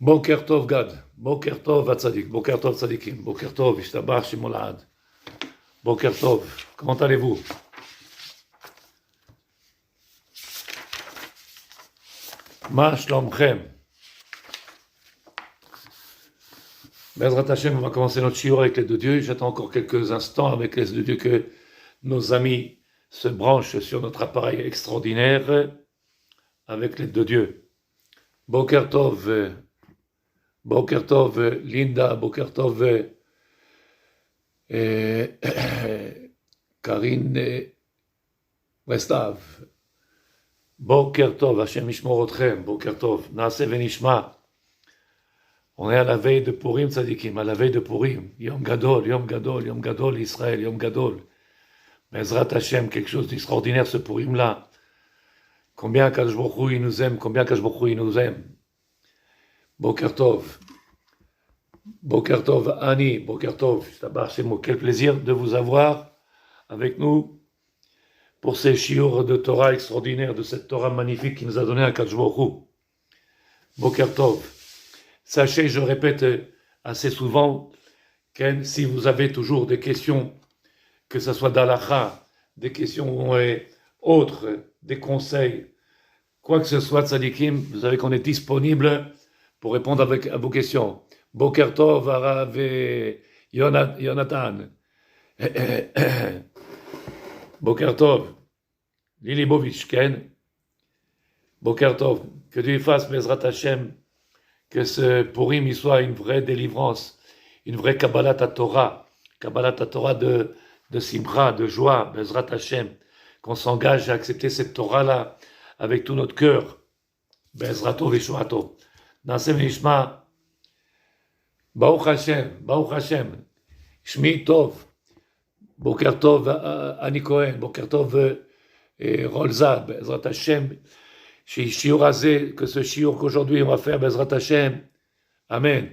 Boker Tov Gad, Boker Tov Atzadik, Boker Tov Tzadikim, Boker Tov Ishtabach Shimolad, Boker Tov, comment allez-vous? Ma Shlomchem. Bezrat Hashem, on va commencer notre shiur avec les deux dieux. J'attends encore quelques instants avec les deux dieux que nos amis se branchent sur notre appareil extraordinaire avec les deux dieux. Boker Tov, Linda, Boker Tov, Karine Restav. Boker Tov, Hashem Yishmor Otchem, Boker Tov, Naaseh Venishma. On est à la veille de Purim, Tzadikim, à la veille de Purim. Yom Gadol, Yom Gadol, Yom Gadol, Israël, Yom Gadol. Bezrat Hashem, quelque chose d'extraordinaire ce Purim-là. Combien Akadosh Baruch Hu, il nous aime, combien Akadosh Baruch Hu, il nous aime. Boker Tov, Ani, Boker Tov, quel plaisir de vous avoir avec nous pour ces shiur de Torah extraordinaires, de cette Torah magnifique qui nous a donné Akadosh Baruch Hu. Boker Tov. Sachez, je répète assez souvent, que si vous avez toujours des questions, que ce soit d'Alacha, des questions autres, des conseils, quoi que ce soit, Tzadikim, vous savez qu'on est disponible pour répondre à vos questions. Boker Tov, Arav et Yonatan. Boker Tov, Lili Bovich, Ken. Boker Tov, que Dieu fasse, Bezrat Hashem, que ce Purim il soit une vraie délivrance, une vraie Kabbalat Torah de Simcha, de joie, Bezrat Hashem, qu'on s'engage à accepter cette Torah-là avec tout notre cœur. Bezrato Vishuato. Naaseh Venishma. Baruch Hashem, Shmi Tov, Boker Tov Ani Cohen, Boker Tov Rolza, Bezrat Hashem, que ce shiur qu'aujourd'hui on va faire, Bezrat Hashem, Amen.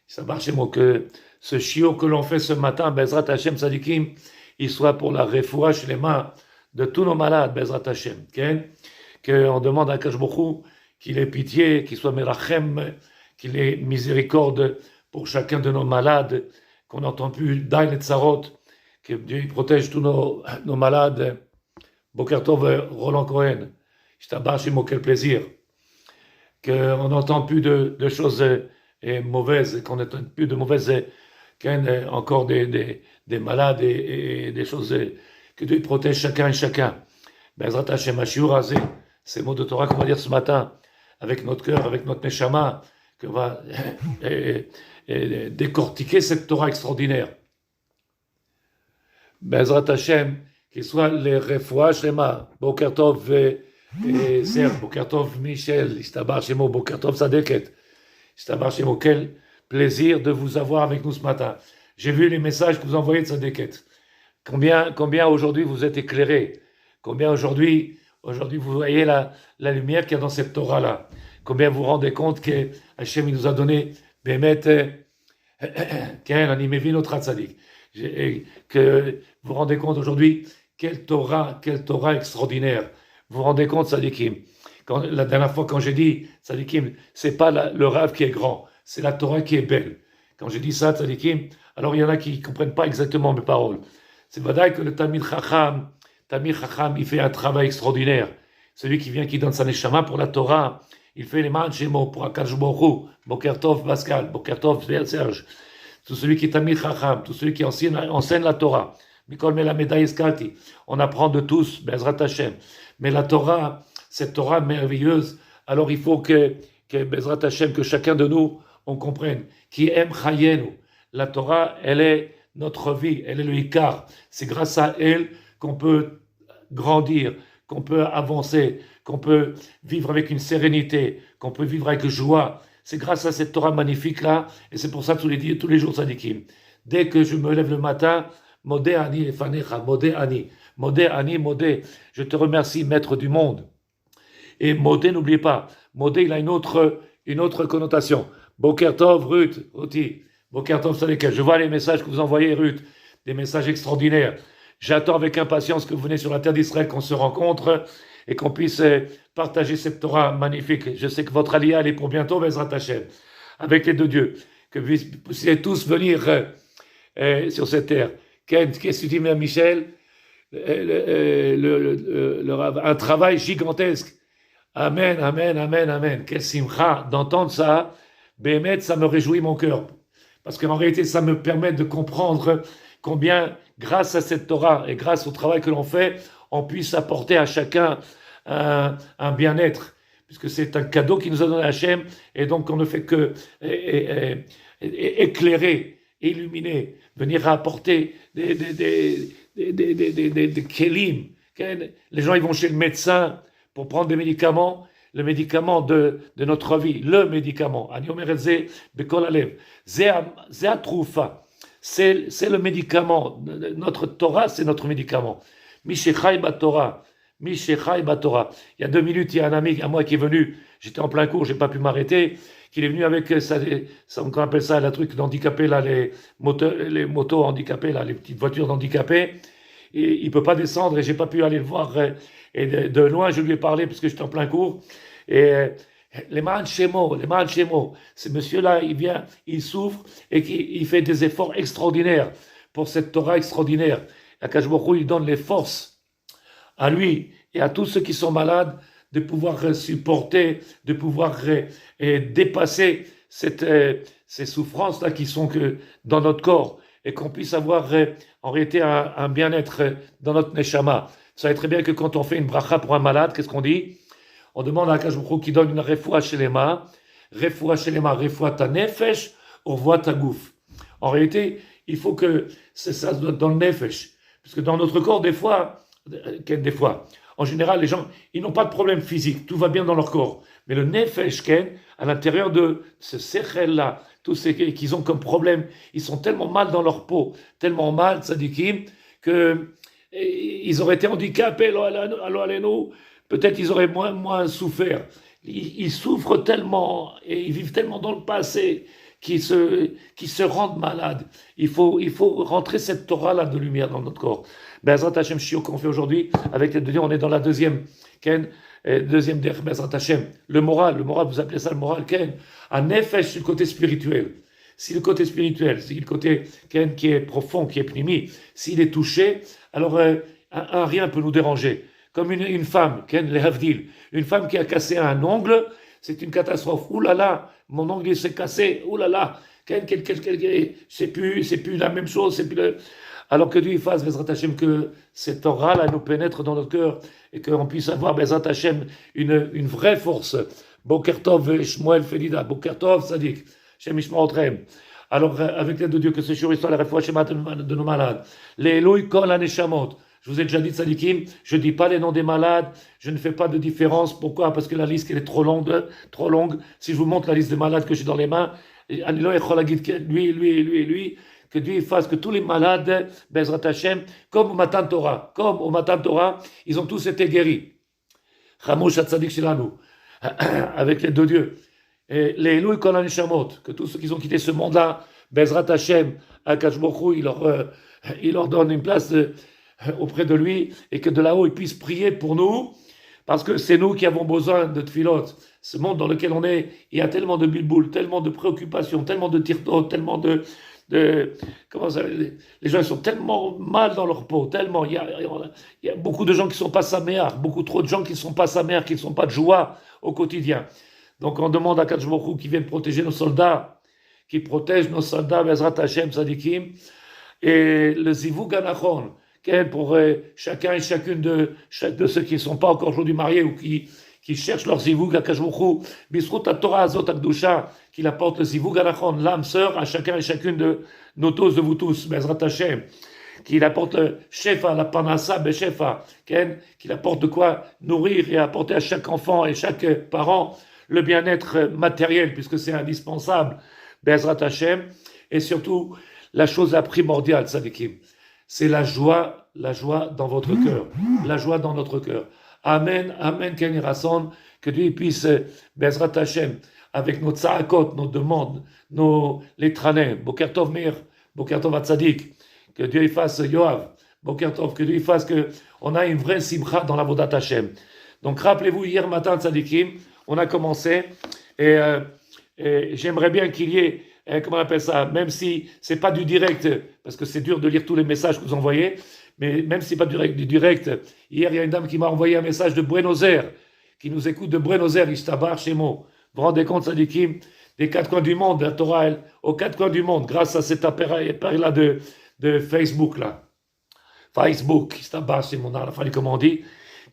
Ça marche moi que ce shiur que l'on fait ce matin, Bezrat Hashem Tzadikim, il soit pour la refoua shlema de tous nos malades, Bezrat Hashem. Qu'on demande à Akadosh Baruch Hu qu'il ait pitié, qu'il soit merachem, qu'il ait miséricorde pour chacun de nos malades, qu'on n'entend plus d'aïn et tsarot, que Dieu protège tous nos malades. Boker Tov Roland Cohen. Quel plaisir, qu'on n'entend plus de choses mauvaises, qu'on n'entend plus de mauvaises, encore des malades et des choses, que Dieu protège chacun et chacun. Bezrat Hashem, Hashiur, ces mots de Torah qu'on va dire ce matin, avec notre cœur, avec notre neshama, qu'on va décortiquer cette Torah extraordinaire. Bezrat Hashem, qu'il soit les refoua shlema, Boker Tov Serge, Boker Tov Michel, Ishtabar Shemo, Boker Tov Sadeket, Ishtabar Shemo, quel plaisir de vous avoir avec nous ce matin. J'ai vu les messages que vous envoyez de Sadeket. Combien aujourd'hui vous êtes éclairés, combien aujourd'hui vous voyez la lumière qu'il y a dans cette Torah-là, combien vous vous rendez compte que Hachem nous a donné Bémet, qu'un animé vino tzadik, que vous vous rendez compte aujourd'hui quelle Torah extraordinaire. Vous vous rendez compte, Tzadikim, la dernière fois quand j'ai dit, Tzadikim, c'est pas le rêve qui est grand, c'est la Torah qui est belle. Quand j'ai dit ça, Tzadikim, alors il y en a qui ne comprennent pas exactement mes paroles. C'est vrai que le Talmid Chacham, il fait un travail extraordinaire. Celui qui vient, qui donne sa neshama pour la Torah, il fait les man shemo pour Akadosh Baruch Hu, Boker Tov Pascal, Boker Tov Serge. Tout celui qui est Talmid Chacham, tout celui qui enseigne la Torah. Mikol Melameda Eskati, on apprend de tous, Bezrat Hashem. Mais la Torah, cette Torah merveilleuse, alors il faut que Bezrat Hashem, que chacun de nous, on comprenne, qui aime Chayenu. La Torah, elle est notre vie, elle est le Ikar. C'est grâce à elle qu'on peut grandir, qu'on peut avancer, qu'on peut vivre avec une sérénité, qu'on peut vivre avec joie. C'est grâce à cette Torah magnifique-là, et c'est pour ça tous les jours, Tzadikim. Dès que je me lève le matin, Modé Ani Lefanecha, Modé Ani. Modé Ani, Modé. Je te remercie, maître du monde. Et Modé, n'oubliez pas, Modé, il a une autre connotation. Boker Tov, Ruth, Oti. Boker Tov, Sadeket. Je vois les messages que vous envoyez, Ruth. Des messages extraordinaires. J'attends avec impatience que vous venez sur la terre d'Israël, qu'on se rencontre et qu'on puisse partager cette Torah magnifique. Je sais que votre aliyah, elle est pour bientôt, Bezrat Hashem. avec les deux dieux, que vous puissiez tous venir sur cette terre. Qu'est-ce que tu dis, Mère Michel? Un travail gigantesque. Amen, amen, amen, amen. Quel simcha d'entendre ça. Bémet, ça me réjouit mon cœur. Parce qu'en réalité, ça me permet de comprendre combien, grâce à cette Torah et grâce au travail que l'on fait, on puisse apporter à chacun un bien-être. Puisque c'est un cadeau qui nous a donné Hachem, et donc on ne fait que éclairer, illuminer, venir apporter des kelim. Les gens ils vont chez le médecin pour prendre des médicaments, le médicament de notre vie, le médicament. C'est le médicament. Notre Torah, c'est notre médicament. Mishechai Batorah. Mishechai Batorah. Il y a 2 minutes, il y a un ami à moi qui est venu, j'étais en plein cours, j'ai pas pu m'arrêter, qu'il est venu avec ça, on appelle ça la truc d'handicapés, là, les motos handicapées, là, les petites voitures d'handicapés, et il peut pas descendre et j'ai pas pu aller le voir, et de loin je lui ai parlé parce que j'étais en plein cours, et les man Shemo, ce monsieur-là, il vient, il souffre et il fait des efforts extraordinaires pour cette Torah extraordinaire. Akash Baruch Hu, il donne les forces à lui et à tous ceux qui sont malades de pouvoir supporter, de pouvoir dépasser ces souffrances-là qui sont que dans notre corps et qu'on puisse avoir en réalité un bien-être dans notre neshama. Vous savez très bien que quand on fait une bracha pour un malade, qu'est-ce qu'on dit? On demande à Akash Baruch Hu qui donne une refoua shelema, refoua ta nefesh, refoua ta gouf. En réalité, il faut que ça soit dans le nefesh, parce que dans notre corps, des fois, en général, les gens, ils n'ont pas de problème physique, tout va bien dans leur corps. Mais le nefesh, à l'intérieur de ce sechel-là, tous ceux qu'ils ont comme problème, ils sont tellement mal dans leur peau, tellement mal, tzadikim, que ils auraient été handicapés, peut-être ils auraient moins souffert. Ils souffrent tellement et ils vivent tellement dans le passé qu'ils se rendent malades. Il faut rentrer cette Torah-là de lumière dans notre corps. Bezrat Hashem Shio qu'on fait aujourd'hui, avec les deux, on est dans la deuxième der Bezrat Hashem. Le moral, vous appelez ça le moral, Ken. Un nefesh, c'est le côté spirituel. Si le côté spirituel, si le côté Ken qui est profond, qui est pnimi, s'il est touché, alors rien peut nous déranger. Comme une femme, Ken le Havdil, une femme qui a cassé un ongle, c'est une catastrophe. Ouh là là, mon ongle s'est cassé. Ouh là là, c'est plus la même chose. Alors que Dieu fasse, Bezrat Hashem, que cette Torah-là nous pénètre dans notre cœur et qu'on puisse avoir, Bezrat Hashem, une vraie force. Boker Tov, Shmuel Felida, Boker Tov, Sadik, Shem Ishma Otrem. Alors, avec l'aide de Dieu, que ce jour soit la réfoua Shema de nos malades. Les Eloi Kol Aneshamot. Je vous ai déjà dit, Tzadikim, je ne dis pas les noms des malades, je ne fais pas de différence. Pourquoi? Parce que la liste elle est trop longue. Si je vous montre la liste des malades que j'ai dans les mains, lui, que Dieu fasse que tous les malades, Bezrat Hashem, comme au Matan Torah, ils ont tous été guéris. Chamosh Hatzadik Shilanu, avec les deux dieux. Et les Eloi Kol Aneshamot, que tous ceux qui ont quitté ce monde-là, Bezrat Hashem, Akash Baruch Hu, il leur donne une place auprès de lui, et que de là-haut, il puisse prier pour nous, parce que c'est nous qui avons besoin de tfilot. Ce monde dans lequel on est, il y a tellement de bilboul, tellement de préoccupations, tellement de tirtot, tellement comment ça, les gens sont tellement mal dans leur peau, tellement, il y a beaucoup de gens qui ne sont pas saméar, beaucoup trop de gens qui ne sont pas saméar, qui ne sont pas de joie au quotidien. Donc on demande à Kadosh Baruch Hu qui vienne protéger nos soldats, qui protège nos soldats, Bezrat Hashem, Tzadikim, et le Zivug Anachon, pour chacun et chacune de ceux qui ne sont pas encore aujourd'hui mariés ou qui cherchent leur zivug à Kajmouchou, Bisrut Torah Azot Akdusha, qu'il apporte le zivug Anachon, l'âme sœur à chacun et chacune de nous tous, de vous tous, Bezrat Hashem, qu'il apporte le Shefa, la Panasa, Beshefa, qu'il apporte de quoi nourrir et apporter à chaque enfant et chaque parent le bien-être matériel, puisque c'est indispensable, Bezrat Hashem, et surtout la chose la primordiale, Tzadikim. C'est la joie dans votre cœur, la joie dans notre cœur. Amen, amen, Ken Rasson, que Dieu puisse, Bezrat Hashem, avec nos tzahakot, nos demandes, les tranem, Boker Tov Meir, Boker Tov Atzadik, que Dieu fasse Yoav, Boker Tov, que Dieu fasse qu'on a une vraie simcha dans la Vodat Hashem. Donc rappelez-vous, hier matin, Tzadikim, on a commencé, et j'aimerais bien qu'il y ait, comment on appelle ça, même si c'est pas du direct, parce que c'est dur de lire tous les messages que vous envoyez, mais même si c'est pas du direct, hier il y a une dame qui m'a envoyé un message de Buenos Aires, qui nous écoute de Buenos Aires, Ishtabar, Shemo. Vous vous rendez compte, Sadikim, des quatre coins du monde, la Torah, elle, aux quatre coins du monde, grâce à cet appareil-là de Facebook, là. Facebook, Ishtabar, Shemo, comme on dit,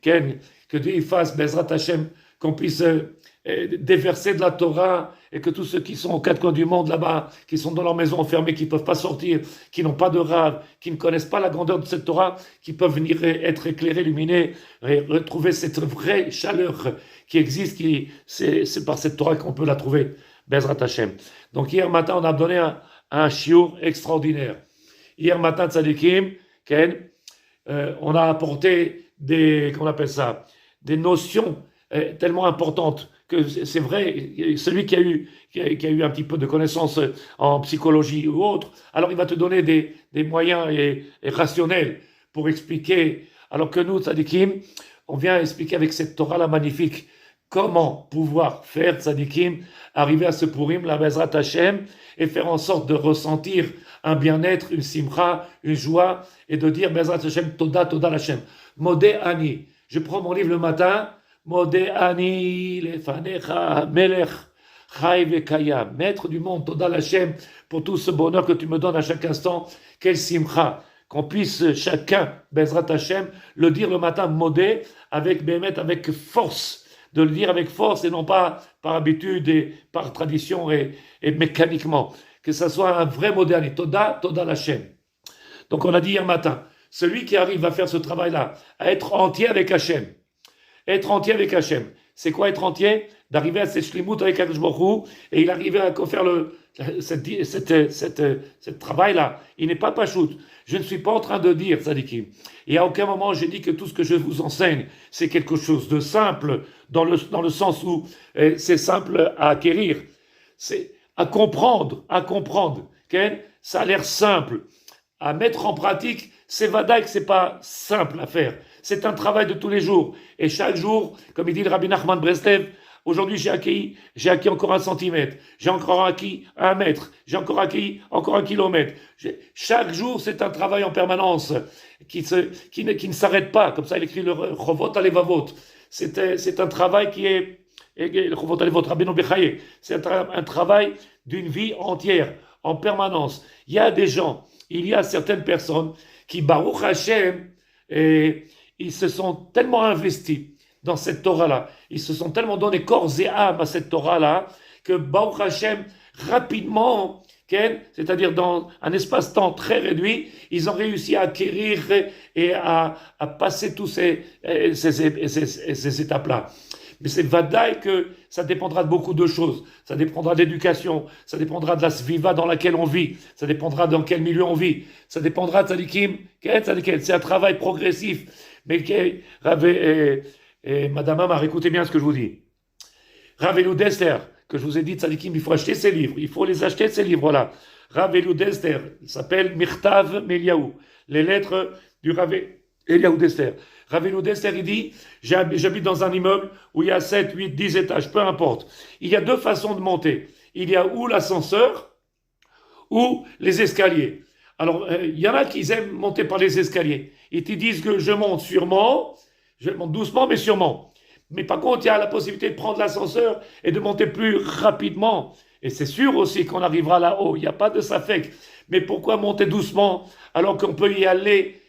que Dieu fasse, Bezrat Hashem, qu'on puisse déverser de la Torah et que tous ceux qui sont aux quatre coins du monde là-bas, qui sont dans leur maison enfermés, qui ne peuvent pas sortir, qui n'ont pas de rave, qui ne connaissent pas la grandeur de cette Torah, qui peuvent venir être éclairés, illuminés, et retrouver cette vraie chaleur qui existe, c'est par cette Torah qu'on peut la trouver, Bezrat Hashem. Donc hier matin, on a donné un shiur extraordinaire. Hier matin, Tzadikim, Ken, on a apporté comment on appelle ça, des notions tellement importantes que c'est vrai, celui qui a eu un petit peu de connaissances en psychologie ou autre, alors il va te donner des moyens et rationnels pour expliquer, alors que nous, tzadikim, on vient expliquer avec cette Torah-là magnifique comment pouvoir faire, tzadikim, arriver à ce Purim, la Bezrat Hashem, et faire en sorte de ressentir un bien-être, une simcha, une joie, et de dire Bezrat Hashem, Toda, Toda Hashem. Modé Ani. Je prends mon livre le matin, Modé Ani, Lefanecha, Melech, Chai Vekaya, maître du monde, Toda Hashem, pour tout ce bonheur que tu me donnes à chaque instant. Quel simcha, qu'on puisse chacun, Bezrat Hashem, le dire le matin, Modé, avec Bémet, avec force, de le dire avec force et non pas par habitude et par tradition et mécaniquement. Que ça soit un vrai moderne, Toda, Toda Hashem. Donc on a dit hier matin, celui qui arrive à faire ce travail-là, à être entier avec Hashem, être entier avec Hashem, c'est quoi être entier? D'arriver à cette shlimut avec Akadosh Baruch Hu, et il arrive à faire ce travail-là. Il n'est pas pachout. Je ne suis pas en train de dire, tzadikim, et à aucun moment j'ai dit que tout ce que je vous enseigne, c'est quelque chose de simple, dans le sens où c'est simple à acquérir. C'est à comprendre, okay? Ça a l'air simple. À mettre en pratique, c'est vadaï que c'est pas simple à faire. C'est un travail de tous les jours. Et chaque jour, comme il dit le Rabbi Nachman Breslev, aujourd'hui j'ai acquis encore 1 centimètre, j'ai encore acquis 1 mètre, j'ai encore acquis encore 1 kilomètre. Chaque jour, c'est un travail en permanence qui ne s'arrête pas. Comme ça, il écrit le Chovot Alevavot. C'est un travail qui est le Chovot Alevavot, Rabbeinu Bechaye. C'est un travail d'une vie entière, en permanence. Il y a certaines personnes qui, Baruch Hashem, ils se sont tellement investis dans cette Torah-là, ils se sont tellement donné corps et âme à cette Torah-là, que Baruch Hashem, rapidement, c'est-à-dire dans un espace-temps très réduit, ils ont réussi à acquérir et à passer tous ces étapes-là. Mais c'est vadaï que ça dépendra de beaucoup de choses. Ça dépendra de l'éducation, ça dépendra de la sviva dans laquelle on vit, ça dépendra dans quel milieu on vit, ça dépendra de tzadikim, c'est un travail progressif. Mais Madame Amar, écoutez bien ce que je vous dis. Rav Elud Esther, que je vous ai dit, tzadikim, il faut acheter ces livres, il faut les acheter ces livres-là. Rav Elud Esther, il s'appelle Mirtav Meliaou, les lettres du Rav Eliaou d'Esther. Rav Elud Esther, il dit, j'habite dans un immeuble où il y a 7, 8, 10 étages, peu importe. Il y a 2 façons de monter. Il y a ou l'ascenseur, ou les escaliers. Alors, il y en a qui aiment monter par les escaliers. Ils te disent que je monte doucement, mais sûrement. Mais par contre, il y a la possibilité de prendre l'ascenseur et de monter plus rapidement. Et c'est sûr aussi qu'on arrivera là-haut. Il n'y a pas de safek. Mais pourquoi monter doucement alors qu'on peut y aller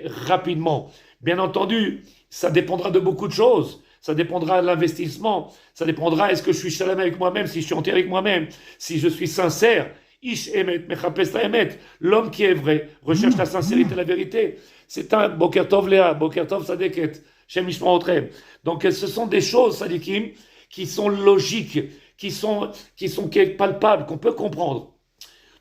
rapidement? Bien entendu, ça dépendra de beaucoup de choses. Ça dépendra de l'investissement. Ça dépendra, est-ce que je suis shalom avec moi-même, si je suis entier avec moi-même, si je suis sincère. Ish emet, mechapes la emet. L'homme qui est vrai recherche la sincérité et la vérité. C'est un Boker Tov Léa, Boker Tov Sadeket, Shem Yishma Otrem. Donc ce sont des choses, Sadikim, qui sont logiques, qui sont palpables, qu'on peut comprendre.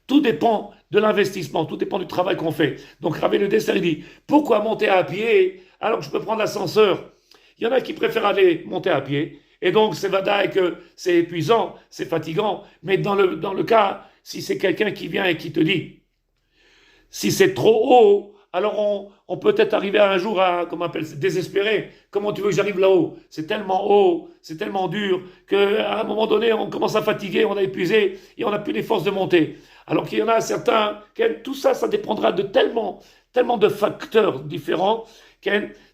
Tout dépend de l'investissement, tout dépend du travail qu'on fait. Donc Rav Elud Esther, il dit, pourquoi monter à pied alors que je peux prendre l'ascenseur? Il y en a qui préfèrent aller monter à pied, et donc c'est vadaï que c'est épuisant, c'est fatigant, mais dans le cas, si c'est quelqu'un qui vient et qui te dit, si c'est trop haut, alors on peut être arrivé un jour à, comment on appelle, désespérer. Comment tu veux que j'arrive là-haut? C'est tellement haut, c'est tellement dur, qu'à un moment donné, on commence à fatiguer, on a épuisé, et on n'a plus les forces de monter. Alors qu'il y en a certains, tout ça, ça dépendra de tellement de facteurs différents.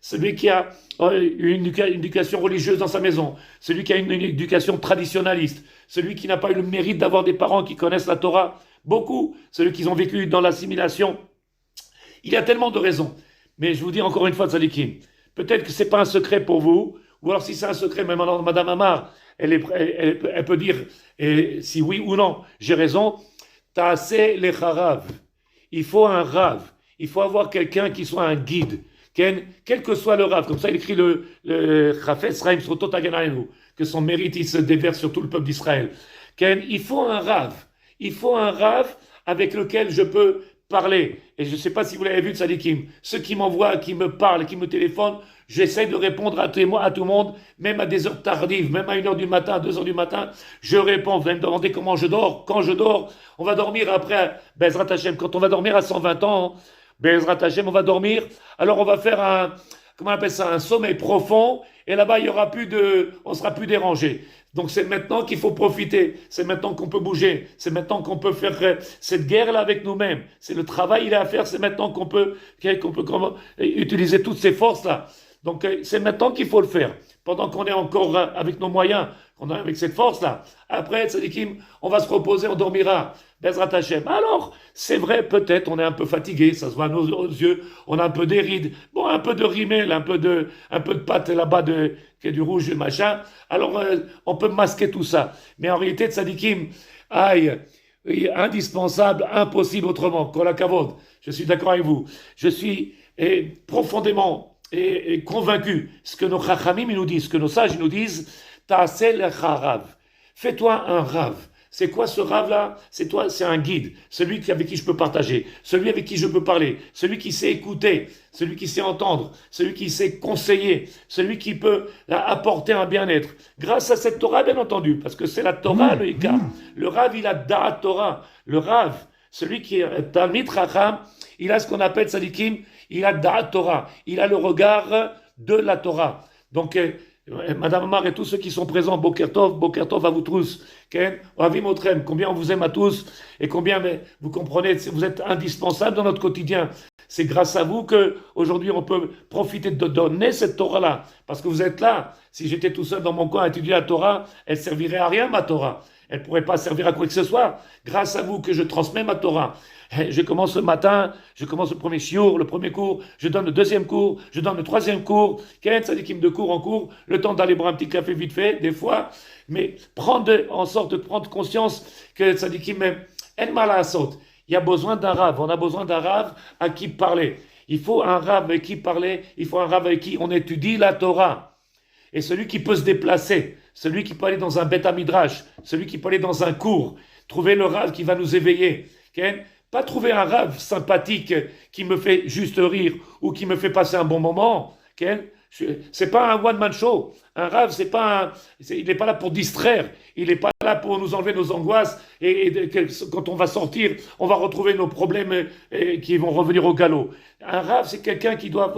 Celui qui a une éducation religieuse dans sa maison, celui qui a une éducation traditionnaliste, celui qui n'a pas eu le mérite d'avoir des parents qui connaissent la Torah, beaucoup, celui qui ont vécu dans l'assimilation. Il y a tellement de raisons. Mais je vous dis encore une fois, Tzadikim, peut-être que ce n'est pas un secret pour vous, ou alors si c'est un secret, même alors Madame Amar, elle peut dire si oui ou non, j'ai raison. Ta'aseh lecharav. Il faut un rave. Il faut avoir quelqu'un qui soit un guide. Quel que soit le rave, comme ça il écrit le Chafetz Chaim Srotot Hagen Aleinu, que son mérite il se déverse sur tout le peuple d'Israël. Il faut un rave. Il faut un rave avec lequel je peux parler. Et je ne sais pas si vous l'avez vu, Tzadikim, ceux qui m'envoient, qui me parlent, qui me téléphonent, j'essaie de répondre à tout le monde, même à des heures tardives, même à 1h du matin, à 2h du matin, je réponds. Vous allez me demander comment je dors. Quand je dors, on va dormir après, Bezrat Hashem, quand on va dormir à 120 ans, Bezrat Hashem, on va dormir, alors on va faire comment on appelle ça, un sommeil profond, et là-bas, on sera plus dérangé. Donc c'est maintenant qu'il faut profiter, c'est maintenant qu'on peut bouger, c'est maintenant qu'on peut faire cette guerre-là avec nous-mêmes. C'est le travail il est à faire, c'est maintenant qu'on peut utiliser toutes ces forces-là. Donc c'est maintenant qu'il faut le faire, pendant qu'on est encore avec nos moyens, qu'on est avec cette force-là. Après, Tzadikim, on va se reposer, on dormira. Bezrat Hashem. Alors, c'est vrai, peut-être, on est un peu fatigué, ça se voit à nos yeux, on a un peu des rides, bon, un peu de rimel, un peu de pâte là-bas qui est du rouge, machin. Alors, on peut masquer tout ça. Mais en réalité, Tzadikim, indispensable, impossible autrement. Kol hakavod. Je suis d'accord avec vous. Je suis profondément convaincu. Ce que nos chachamim nous disent, ce que nos sages nous disent, ta'aseh lecharav. Fais-toi un rave. C'est quoi ce rave-là? C'est un guide, celui avec qui je peux partager, celui avec qui je peux parler, celui qui sait écouter, celui qui sait entendre, celui qui sait conseiller, celui qui peut apporter un bien-être. Grâce à cette Torah, bien entendu, parce que c'est la Torah le Ikar. Le rave, il a Da'at Torah. Le rave, celui qui est Talmid Chacham, il a ce qu'on appelle Tzadikim, il a Da'at Torah. Il a le regard de la Torah. Donc, Madame Amar et tous ceux qui sont présents, Boker Tov à vous tous, Ravim Otrem, combien on vous aime à tous et combien vous comprenez, vous êtes indispensables dans notre quotidien. C'est grâce à vous qu'aujourd'hui on peut profiter de donner cette Torah-là, parce que vous êtes là. Si j'étais tout seul dans mon coin à étudier la Torah, elle ne servirait à rien, ma Torah. Elle ne pourrait pas servir à quoi que ce soit. Grâce à vous que je transmets ma Torah. Je commence le matin, je commence le premier shiur, le premier cours, je donne le deuxième cours, je donne le troisième cours, Tzadikim de cours en cours, le temps d'aller boire un petit café vite fait, des fois, mais prendre conscience que Tzadikim, en malasot, il y a besoin d'un rave, on a besoin d'un rave à qui parler. Il faut un rave avec qui parler, il faut un rave avec qui on étudie la Torah. Et celui qui peut se déplacer, celui qui peut aller dans un Beth Midrash, celui qui peut aller dans un cours, trouver le rave qui va nous éveiller. Pas trouver un rave sympathique qui me fait juste rire ou qui me fait passer un bon moment. C'est pas un one-man show. Un rave, il n'est pas là pour distraire. Il n'est pas là pour nous enlever nos angoisses. Et quand on va sortir, on va retrouver nos problèmes qui vont revenir au galop. Un rave, c'est quelqu'un qui doit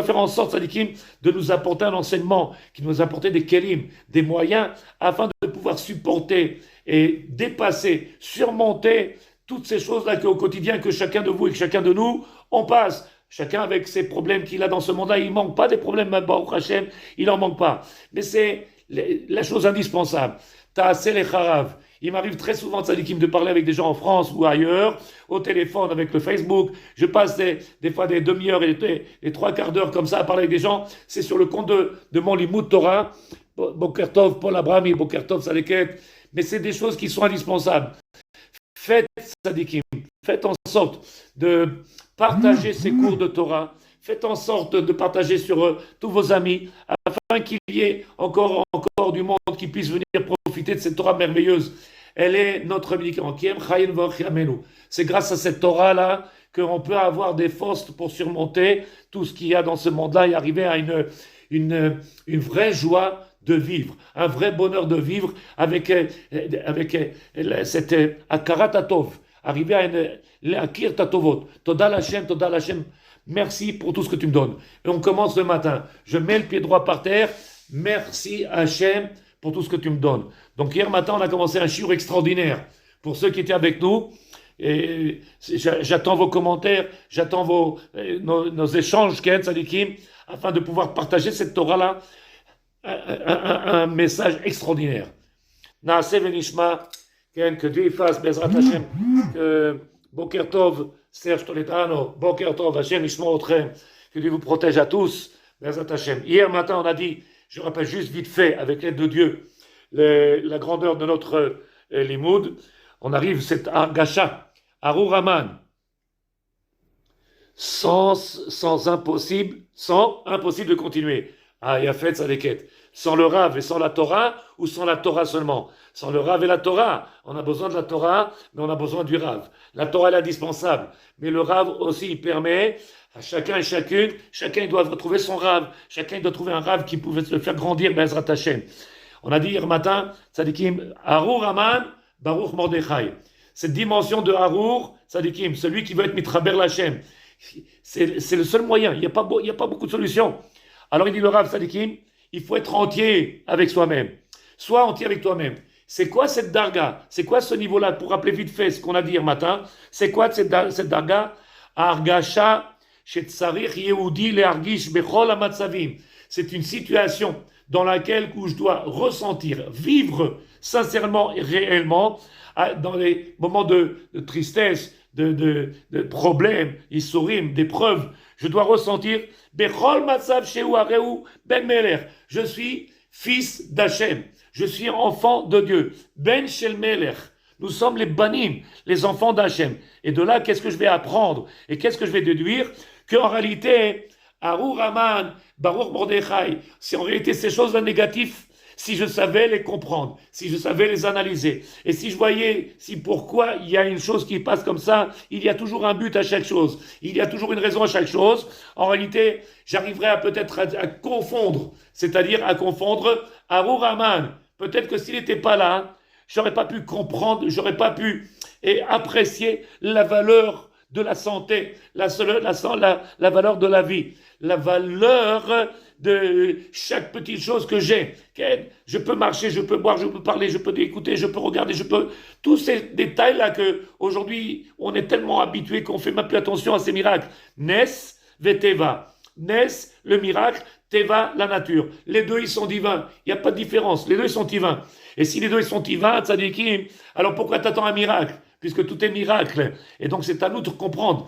faire en sorte, Tzadikim, de nous apporter un enseignement, qui nous apporter des kelim, des moyens, afin de pouvoir supporter et dépasser, surmonter toutes ces choses-là qu'au quotidien, que chacun de vous et que chacun de nous, on passe. Chacun avec ses problèmes qu'il a dans ce monde-là, il ne manque pas des problèmes, Baruch Hashem, il n'en manque pas. Mais c'est la chose indispensable. Ta'aseh lecharav. Il m'arrive très souvent, Tzadikim, de parler avec des gens en France ou ailleurs, au téléphone, avec le Facebook. Je passe des fois des demi-heures et des trois quarts d'heure comme ça à parler avec des gens. C'est sur le compte de mon Limoud Torah, Boker Tov, Paul Abrahami, Boker Tov, Saleket. Mais c'est des choses qui sont indispensables. Faites, Tzadikim, faites en sorte de partager ces cours de Torah. Faites en sorte de partager sur tous vos amis, afin qu'il y ait encore du monde qui puisse venir profiter de cette Torah merveilleuse. Elle est notre médicament. C'est grâce à cette Torah-là qu'on peut avoir des forces pour surmonter tout ce qu'il y a dans ce monde-là et arriver à une vraie joie de vivre, un vrai bonheur de vivre avec cette akarat atov, arriver à Akir Tatovot. Toda Hashem merci pour tout ce que tu me donnes. Et on commence le matin. Je mets le pied droit par terre. Merci Hachem pour tout ce que tu me donnes. Donc hier matin, on a commencé un shiur extraordinaire. Pour ceux qui étaient avec nous, et j'attends vos commentaires, j'attends nos échanges, Ken Sadikim, afin de pouvoir partager cette Torah-là, un message extraordinaire. Naaseh venishma, Ken, que Dieu fasse, Bezrat Hashem, que Boker Tov, Serge Toletano, Boker Tov, Hashem Ishmo Otrem, que Dieu vous protège à tous, Bezrat Hashem. Hier matin, on a dit, je rappelle juste vite fait, avec l'aide de Dieu, la grandeur de notre limoud. On arrive, c'est Argacha, Arur Aman, sans impossible de continuer. Ah, Yafet Sadeket. Sans le Rav et sans la Torah, ou sans la Torah seulement? Sans le Rav et la Torah. On a besoin de la Torah, mais on a besoin du Rav. La Torah est indispensable, mais le Rav aussi, il permet à chacun et chacune, chacun doit retrouver son Rav, chacun doit trouver un Rav qui pouvait le faire grandir, Bezrat Hashem. On a dit hier matin, Tzadikim, Arur Aman, Baruch Mordechai. Cette dimension de Arur, Tzadikim, celui qui veut être Mitraber Lachem, c'est le seul moyen, il n'y a pas beaucoup de solutions. Alors il dit le Rav Tzadikim, il faut être entier avec soi-même. Sois entier avec toi-même. C'est quoi cette darga? C'est quoi ce niveau-là? Pour rappeler vite fait ce qu'on a dit hier matin, c'est quoi cette darga? Argasha shetzarich yehudi leargish bechol hamatzavim. C'est une situation dans laquelle où je dois ressentir, vivre sincèrement et réellement, dans les moments de tristesse, de problèmes, isurim, d'épreuves, je dois ressentir bechol matzav shehu areu ben melech. Je suis fils d'Hachem. Je suis enfant de Dieu. Ben shel melech. Nous sommes les banim, les enfants d'Hachem. Et de là, qu'est-ce que je vais apprendre? Et qu'est-ce que je vais déduire? Qu'en réalité, Arur Aman, Baruch Mordechai, si en réalité ces choses-là négatives, si je savais les comprendre, si je savais les analyser, et si je voyais si pourquoi il y a une chose qui passe comme ça, il y a toujours un but à chaque chose, il y a toujours une raison à chaque chose, en réalité, j'arriverais peut-être à confondre, c'est-à-dire à confondre Arur Aman. Peut-être que s'il n'était pas là, j'aurais pas pu comprendre, j'aurais pas pu apprécier la valeur de la santé, la valeur de la vie, la valeur de chaque petite chose que j'ai. Je peux marcher, je peux boire, je peux parler, je peux écouter, je peux regarder, tous ces détails-là que aujourd'hui on est tellement habitué qu'on fait même plus attention à ces miracles. Nes veteva. Nes, le miracle, Teva, la nature. Les deux, ils sont divins. Il n'y a pas de différence. Les deux, ils sont divins. Et si les deux, ils sont divins, tzadikim, alors pourquoi t'attends un miracle? Puisque tout est miracle. Et donc, c'est à nous de comprendre.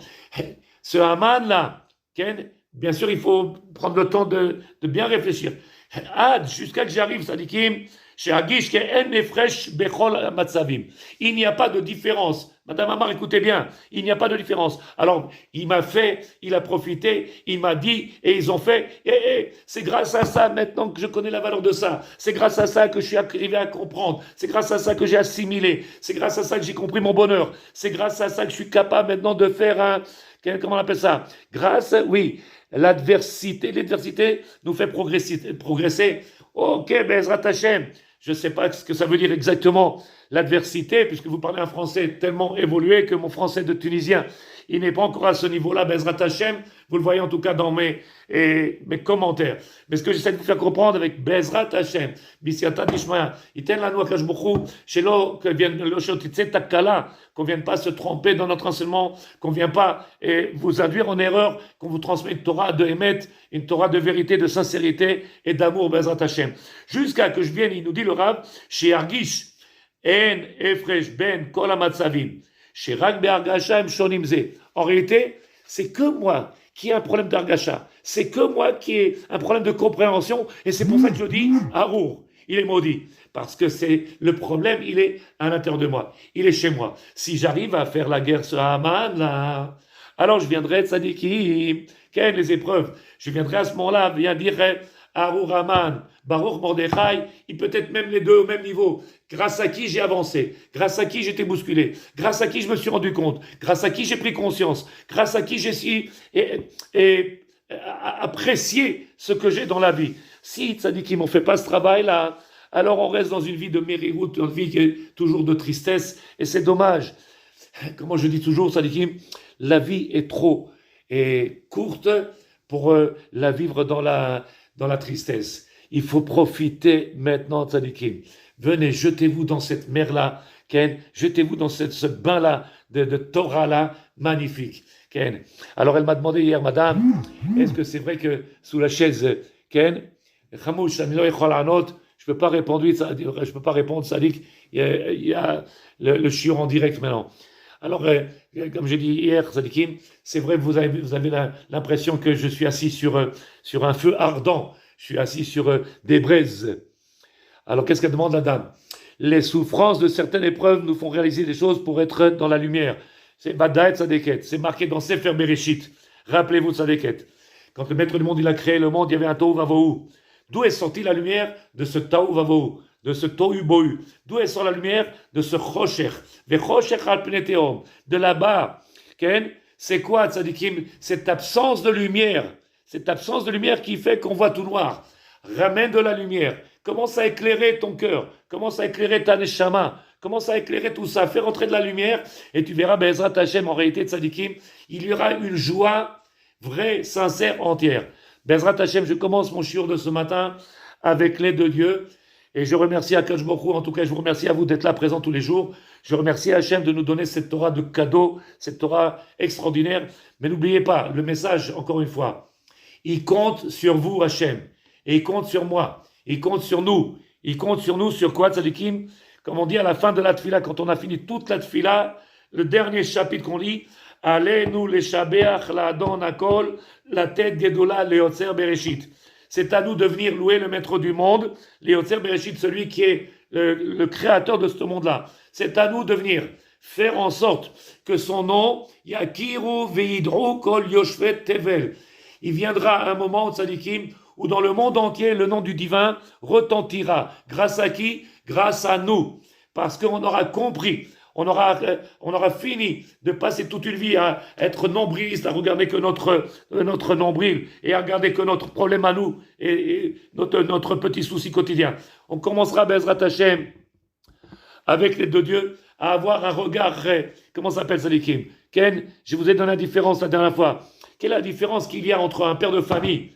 Ce Haman-là, bien sûr, il faut prendre le temps de bien réfléchir. Jusqu'à que j'arrive, tzadikim, chez Hagish, il n'y a pas de différence. Madame Amar, écoutez bien, il n'y a pas de différence. Alors, il a profité, il m'a dit, et ils ont fait, et c'est grâce à ça maintenant que je connais la valeur de ça. C'est grâce à ça que je suis arrivé à comprendre. C'est grâce à ça que j'ai assimilé. C'est grâce à ça que j'ai compris mon bonheur. C'est grâce à ça que je suis capable maintenant de faire comment on appelle ça? L'adversité nous fait progresser. Ok, Bezrat Hashem. Je ne sais pas ce que ça veut dire exactement, l'adversité, puisque vous parlez un français tellement évolué que mon français de Tunisien, il n'est pas encore à ce niveau-là, Bezrat Hashem, vous le voyez en tout cas dans mes commentaires. Mais ce que j'essaie de vous faire comprendre avec Bezrat Hashem, Bisiata Dishmaya, Iten Lanu Akash Bokhu, Shelo, qu'on ne vienne pas se tromper dans notre enseignement, qu'on ne vienne pas vous induire en erreur, qu'on vous transmet une Torah de Emet, une Torah de vérité, de sincérité et d'amour, Bezrat Hashem. Jusqu'à que je vienne, il nous dit le Rav, chez Argish, En Efresh Ben Kol HaMatzavim, chez Rak Be'argasha Em Shonim Ze. En réalité, c'est que moi qui ai un problème d'argasha, c'est que moi qui ai un problème de compréhension, et c'est pour ça que je dis Arur, il est maudit, parce que c'est le problème, il est à l'intérieur de moi, il est chez moi. Si j'arrive à faire la guerre sur Haman, là, alors je viendrai tzadikim, quelles les épreuves, je viendrai à ce moment-là, bien dire Arur Haman, Baruch Mordechai, il peut être même les deux au même niveau, grâce à qui j'ai avancé, grâce à qui j'étais bousculé, grâce à qui je me suis rendu compte, grâce à qui j'ai pris conscience, grâce à qui j'ai su apprécier ce que j'ai dans la vie. Si tzadikim ne fait pas ce travail-là, alors on reste dans une vie de mériroute, une vie qui est toujours de tristesse, et c'est dommage. Comment je dis toujours, tzadikim, la vie est trop est courte pour la vivre dans la tristesse. Il faut profiter maintenant, tzadikim. Venez, jetez-vous dans cette mer-là, Ken. Jetez-vous dans ce bain-là, de Torah-là, magnifique, Ken. Alors elle m'a demandé hier, madame, est-ce que c'est vrai que sous la chaise, Ken, je peux pas répondre, Sadik, il y a le shiur en direct maintenant. Alors, comme j'ai dit hier, Sadikim, c'est vrai que vous avez l'impression que je suis assis sur un feu ardent, je suis assis sur des braises. Alors, qu'est-ce qu'elle demande, la dame? Les souffrances de certaines épreuves nous font réaliser des choses pour être dans la lumière. C'est Badaït Sadeket, c'est marqué dans Sefer Bereshit. Rappelez-vous de Sadeket. Quand le maître du monde il a créé le monde, il y avait un Tohu Vavohu. D'où est sortie la lumière de ce Tohu Vavohu, de ce Tohu Bohu? D'où est sortie la lumière de ce Chosher? Vechocher al pnei tehom. De là-bas, Ken, c'est quoi, tzadikim? Cette absence de lumière qui fait qu'on voit tout noir. Ramène de la lumière. Commence à éclairer ton cœur. Commence à éclairer ta neshama. Commence à éclairer tout ça. Fais rentrer de la lumière et tu verras, Be'ezrat Hashem, en réalité, tzadikim, il y aura une joie vraie, sincère, entière. Be'ezrat Hashem, je commence mon shiur de ce matin avec l'aide de Dieu. Et je remercie Akadosh Baruch Hu, en tout cas, je vous remercie à vous d'être là présent tous les jours. Je remercie Hachem de nous donner cette Torah de cadeau, cette Torah extraordinaire. Mais n'oubliez pas, le message, encore une fois, il compte sur vous, Hachem. Et il compte sur moi. Il compte sur nous. Il compte sur nous, sur quoi, tzadikim? Comme on dit à la fin de la tfila, quand on a fini toute la tfila, le dernier chapitre qu'on lit, Allez-nous les shabeach la don akol, la tête gedola leotzer bereshit. C'est à nous de venir louer le maître du monde, leotzer bereshit, celui qui est le créateur de ce monde-là. C'est à nous de venir faire en sorte que son nom, Yakiru veidru kol yoshvet tevel. Il viendra un moment, tzadikim, où dans le monde entier, le nom du divin retentira. Grâce à qui? Grâce à nous. Parce qu'on aura compris, on aura fini de passer toute une vie à être nombriliste, à regarder que notre nombril et à regarder que notre problème à nous et notre petit souci quotidien. On commencera, Be'ezrat Hashem, avec l'aide de Dieu, à avoir un regard, comment s'appelle ça, Likim? Ken, je vous ai donné la différence la dernière fois. Quelle est la différence qu'il y a entre un père de famille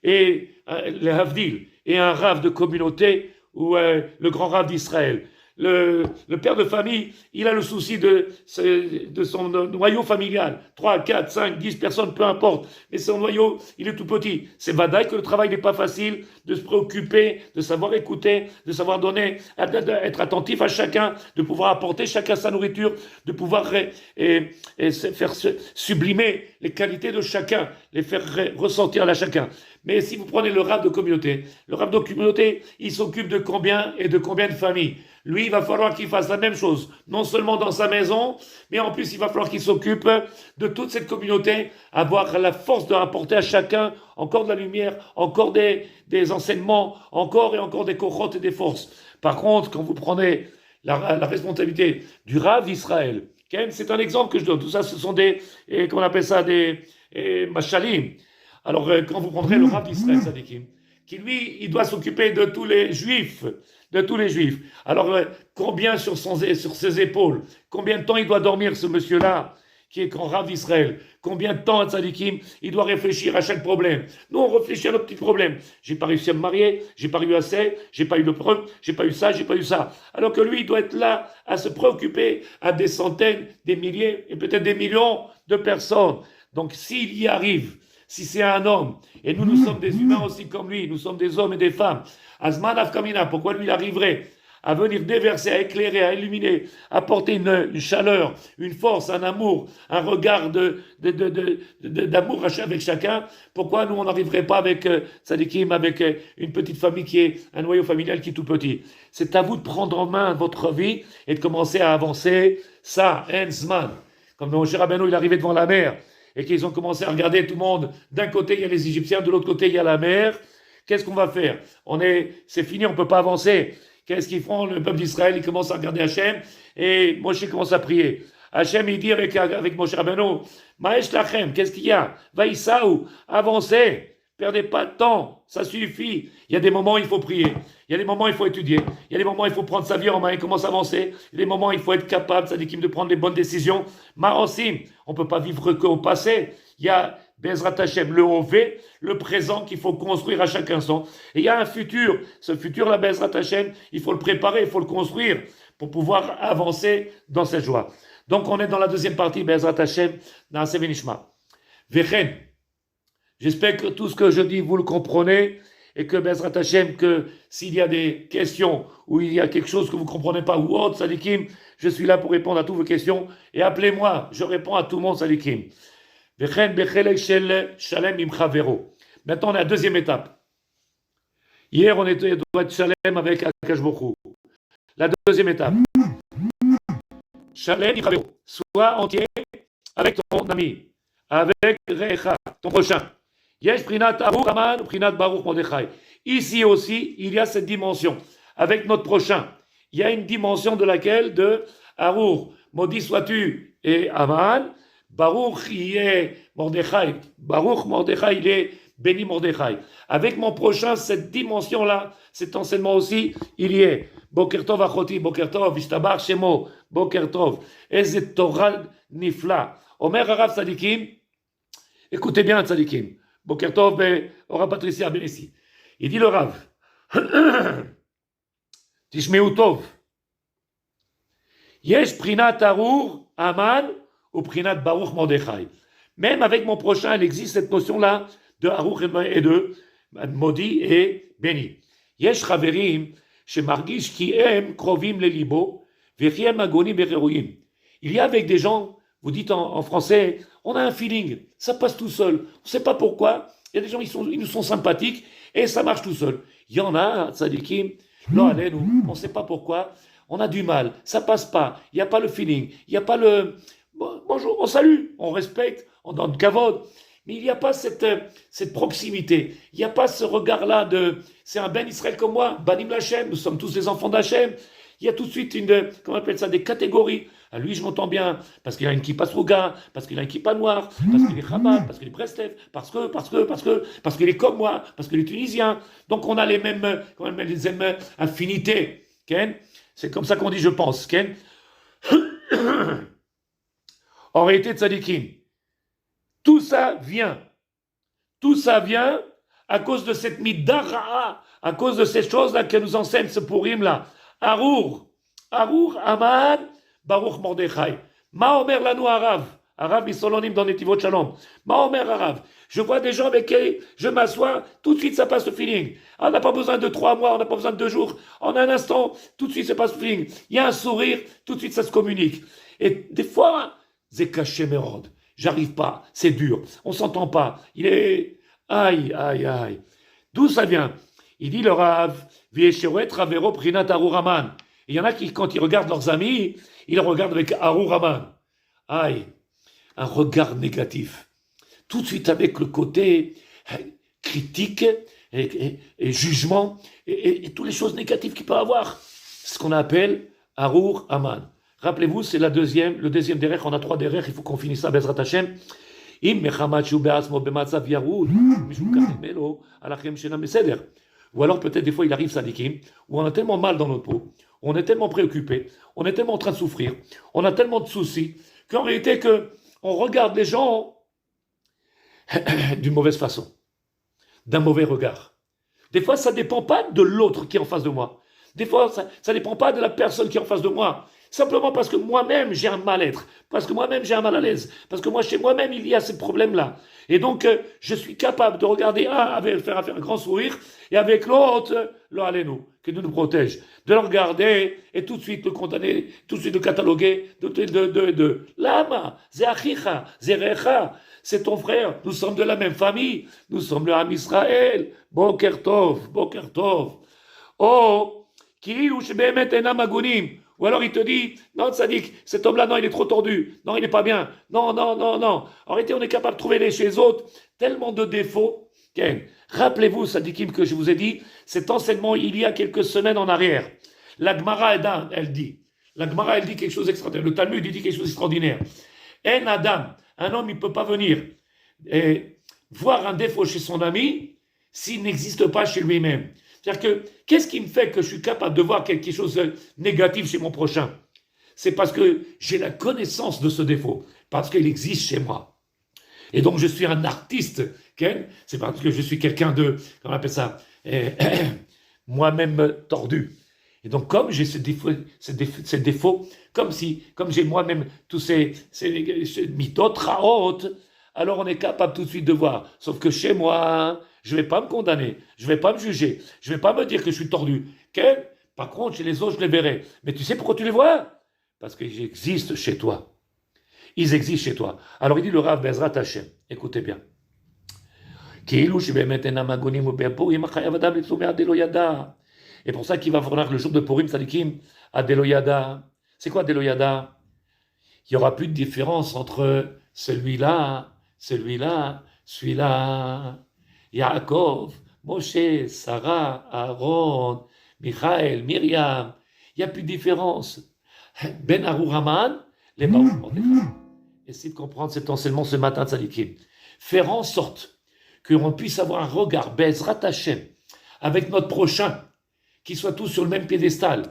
et le Havdil et un rave de communauté ou le grand rave d'Israël? Le père de famille, il a le souci de son noyau familial. 3, 4, 5, 10 personnes, peu importe. Mais son noyau, il est tout petit. C'est vadaï que le travail n'est pas facile, de se préoccuper, de savoir écouter, de savoir donner, d'être attentif à chacun, de pouvoir apporter chacun sa nourriture, de pouvoir faire sublimer les qualités de chacun, les faire ressentir à chacun. Mais si vous prenez le rave de communauté, il s'occupe de combien et de combien de familles? Lui, il va falloir qu'il fasse la même chose, non seulement dans sa maison, mais en plus, il va falloir qu'il s'occupe de toute cette communauté, avoir la force de rapporter à chacun encore de la lumière, encore des enseignements, encore et encore des cohortes et des forces. Par contre, quand vous prenez la responsabilité du Rav d'Israël, c'est un exemple que je donne. Tout ça, ce sont des machalim. Alors, quand vous prendrez le Rav d'Israël, Sadikim, qui lui, il doit s'occuper de tous les juifs. Alors, combien sur ses épaules, combien de temps il doit dormir ce monsieur-là, qui est grand Rav d'Israël? Combien de temps, Tzadikim, il doit réfléchir à chaque problème? Nous, on réfléchit à nos petits problèmes. J'ai pas réussi à me marier, j'ai pas eu assez, j'ai pas eu de preuves, j'ai pas eu ça, j'ai pas eu ça. Alors que lui, il doit être là à se préoccuper à des centaines, des milliers et peut-être des millions de personnes. Donc, s'il y arrive, si c'est un homme, et nous sommes des humains aussi comme lui, nous sommes des hommes et des femmes, Azman Afkamina, pourquoi lui il arriverait à venir déverser, à éclairer, à illuminer, à apporter une chaleur, une force, un amour, un regard d'amour avec chacun? Pourquoi nous on n'arriverait pas avec Tzadikim, avec une petite famille qui est un noyau familial qui est tout petit? C'est à vous de prendre en main votre vie et de commencer à avancer. Ça, Enzman, comme Moshe Rabbeinu il est arrivé devant la mer, et qu'ils ont commencé à regarder tout le monde. D'un côté, il y a les Égyptiens, de l'autre côté, il y a la mer. Qu'est-ce qu'on va faire? C'est fini, on ne peut pas avancer. Qu'est-ce qu'ils font? Le peuple d'Israël, il commence à regarder Hachem, et Moshe commence à prier. Hachem, il dit avec Moshe Rabbeinu, Ma'esh lachem, qu'est-ce qu'il y a? Vaïsaou, avancez. Perdez pas de temps, ça suffit. Il y a des moments où il faut prier, il y a des moments où il faut étudier, il y a des moments où il faut prendre sa vie en main et commencer à avancer, il y a des moments où il faut être capable, ça dit de prendre les bonnes décisions. Marosim, on ne peut pas vivre qu'au passé. Il y a Bezrat Hashem, le Hové, le présent qu'il faut construire à chaque instant. Et il y a un futur. Ce futur-là, Bezrat Hashem, il faut le préparer, il faut le construire pour pouvoir avancer dans cette joie. Donc on est dans la deuxième partie, Bezrat Hashem, dans Sevenishma. Vechen, j'espère que tout ce que je dis, vous le comprenez, et que Bezrat Hashem, que s'il y a des questions, ou il y a quelque chose que vous ne comprenez pas, ou autre, Sadikim, je suis là pour répondre à toutes vos questions, et appelez-moi, je réponds à tout le monde, Sadikim. Vechen bechelek shel shalem im chavero. Maintenant, on est à la deuxième étape. Hier, on était doit être shalem avec Akash Bokhu. La deuxième étape. Shalem im chavero. Sois entier avec ton ami, avec Recha, ton prochain. Yesh prinat Arur Aman, prinat Baruch Mordechai. Ici aussi, il y a cette dimension. Avec notre prochain, il y a une dimension de laquelle de Arur, maudit sois-tu, et Aman, Baruch il est Mordechai. Baruch Mordechai, il est béni Mordechai. Avec mon prochain, cette dimension-là, cet enseignement aussi, il y est. Boker Tov Achoti, Boker Tov, Ishtabar Shemo, Boker Tov. Ezet Torah Nifla. Omer Arav Tzadikim, écoutez bien Tzadikim. Boker Tov, Ora Patricia Benessi. Il dit le Rav, Tishmeu Tov. Yesh Prinat Arur Aman ou Prinat Baruch Mordechai. Même avec mon prochain, il existe cette notion-là de Arur et de maudit et béni. Yesh Chaverim, Shemargish Ki Em Krovim Le Libo, Vechiem Agonim Becheroim. Il y a avec des gens, vous dites en français, on a un feeling, ça passe tout seul. On ne sait pas pourquoi. Il y a des gens, ils nous sont sympathiques et ça marche tout seul. Il y en a, Tzadikim, non, allez, nous, on ne sait pas pourquoi. On a du mal, ça passe pas. Il n'y a pas le feeling, il n'y a pas le bonjour, on salue, on respecte, on donne kavod. Mais il n'y a pas cette proximité. Il n'y a pas ce regard-là de c'est un Ben Israël comme moi, Banim Lachem, nous sommes tous des enfants d'Hachem. Il y a tout de suite comment on appelle ça, des catégories. À lui, je m'entends bien, parce qu'il a une kippa srouga, parce qu'il a une kippa noire, parce qu'il est Chabad, parce qu'il est Breslev, parce qu'il est comme moi, parce qu'il est tunisien. Donc on a les mêmes affinités. Ken, c'est comme ça qu'on dit, je pense. Ken. En réalité, Tzadikim, tout ça vient à cause de cette midara, à cause de ces choses-là que nous enseigne ce Purim-là. Arur, Aman, Baruch Mordechai. Ma Omer Lanu Arav Misolonim dans Netivot Shalom. Ma Omer Arav. Je vois des gens avec qui je m'assois, tout de suite ça passe le feeling. On n'a pas besoin de 3 mois, on n'a pas besoin de 2 jours. En un instant, tout de suite ça passe le feeling. Il y a un sourire, tout de suite ça se communique. Et des fois, c'est caché Mérod. J'arrive pas, c'est dur, on s'entend pas. Il est aïe. D'où ça vient? Il dit le Rav, Viesheret Ravero Prinat Arur Aman. Il y en a qui, quand ils regardent leurs amis, ils regardent avec Arur Aman. Aïe, un regard négatif. Tout de suite avec le côté critique et jugement et toutes les choses négatives qu'il peut avoir. C'est ce qu'on appelle Arur Aman. Rappelez-vous, c'est le deuxième derech, on a 3 derech, il faut qu'on finisse ça, Bezrat Hashem. Ou alors peut-être des fois il arrive Sadikim, où on a tellement mal dans notre peau, on est tellement préoccupé, on est tellement en train de souffrir, on a tellement de soucis, qu'en réalité on regarde les gens d'une mauvaise façon, d'un mauvais regard. Des fois ça ne dépend pas de l'autre qui est en face de moi. Des fois ça ne dépend pas de la personne qui est en face de moi. Simplement parce que moi-même j'ai un mal-être, parce que moi-même j'ai un mal à l'aise, parce que moi chez moi-même il y a ces problèmes-là. Et donc je suis capable de regarder un, faire un grand sourire, et avec l'autre, le Alenu, qui nous protège, de le regarder et tout de suite le condamner, tout de suite le cataloguer, Lama, c'est Achicha, c'est Recha, c'est ton frère, nous sommes de la même famille, nous sommes le Ham Israël, Boker Tov. Oh, Ki'ilu shebemet enam agunim. Ou alors il te dit, non Tzadik, cet homme-là, non, il est trop tordu, non, il n'est pas bien, non. En réalité, on est capable de trouver chez les autres tellement de défauts. Rappelez-vous, Tzadikim, que je vous ai dit, cet enseignement, il y a quelques semaines en arrière. La Gemara, elle dit quelque chose d'extraordinaire. Le Talmud, il dit quelque chose d'extraordinaire. En Adam, un homme, il ne peut pas venir voir un défaut chez son ami s'il n'existe pas chez lui-même. C'est-à-dire que, qu'est-ce qui me fait que je suis capable de voir quelque chose de négatif chez mon prochain? C'est parce que j'ai la connaissance de ce défaut, parce qu'il existe chez moi. Et donc je suis un artiste, Ken. C'est parce que je suis quelqu'un de, comment on appelle ça, moi-même tordu. Et donc comme j'ai ces défauts, comme j'ai moi-même tous ces mitot raot, alors on est capable tout de suite de voir. Sauf que chez moi, je ne vais pas me condamner, je ne vais pas me juger, je ne vais pas me dire que je suis tordu. Ken, par contre, chez les autres, je les verrai. Mais tu sais pourquoi tu les vois? Parce qu'ils existent chez toi. Ils existent chez toi. Alors il dit le Rav Bezrat Hashem, écoutez bien. Et pour ça qu'il va falloir le jour de Purim Sadikim à Deloyada. C'est quoi Deloyada? Il n'y aura plus de différence entre celui-là, celui-là. Yaakov, Moshe, Sarah, Aaron, Michael, Myriam. Il n'y a plus de différence. Ben Arouraman, les Baruch Mordechai. Essayez de comprendre cet enseignement ce matin de Sadikim. Faire en sorte qu'on puisse avoir un regard Bezrat Hashem avec notre prochain, qu'ils soient tous sur le même piédestal.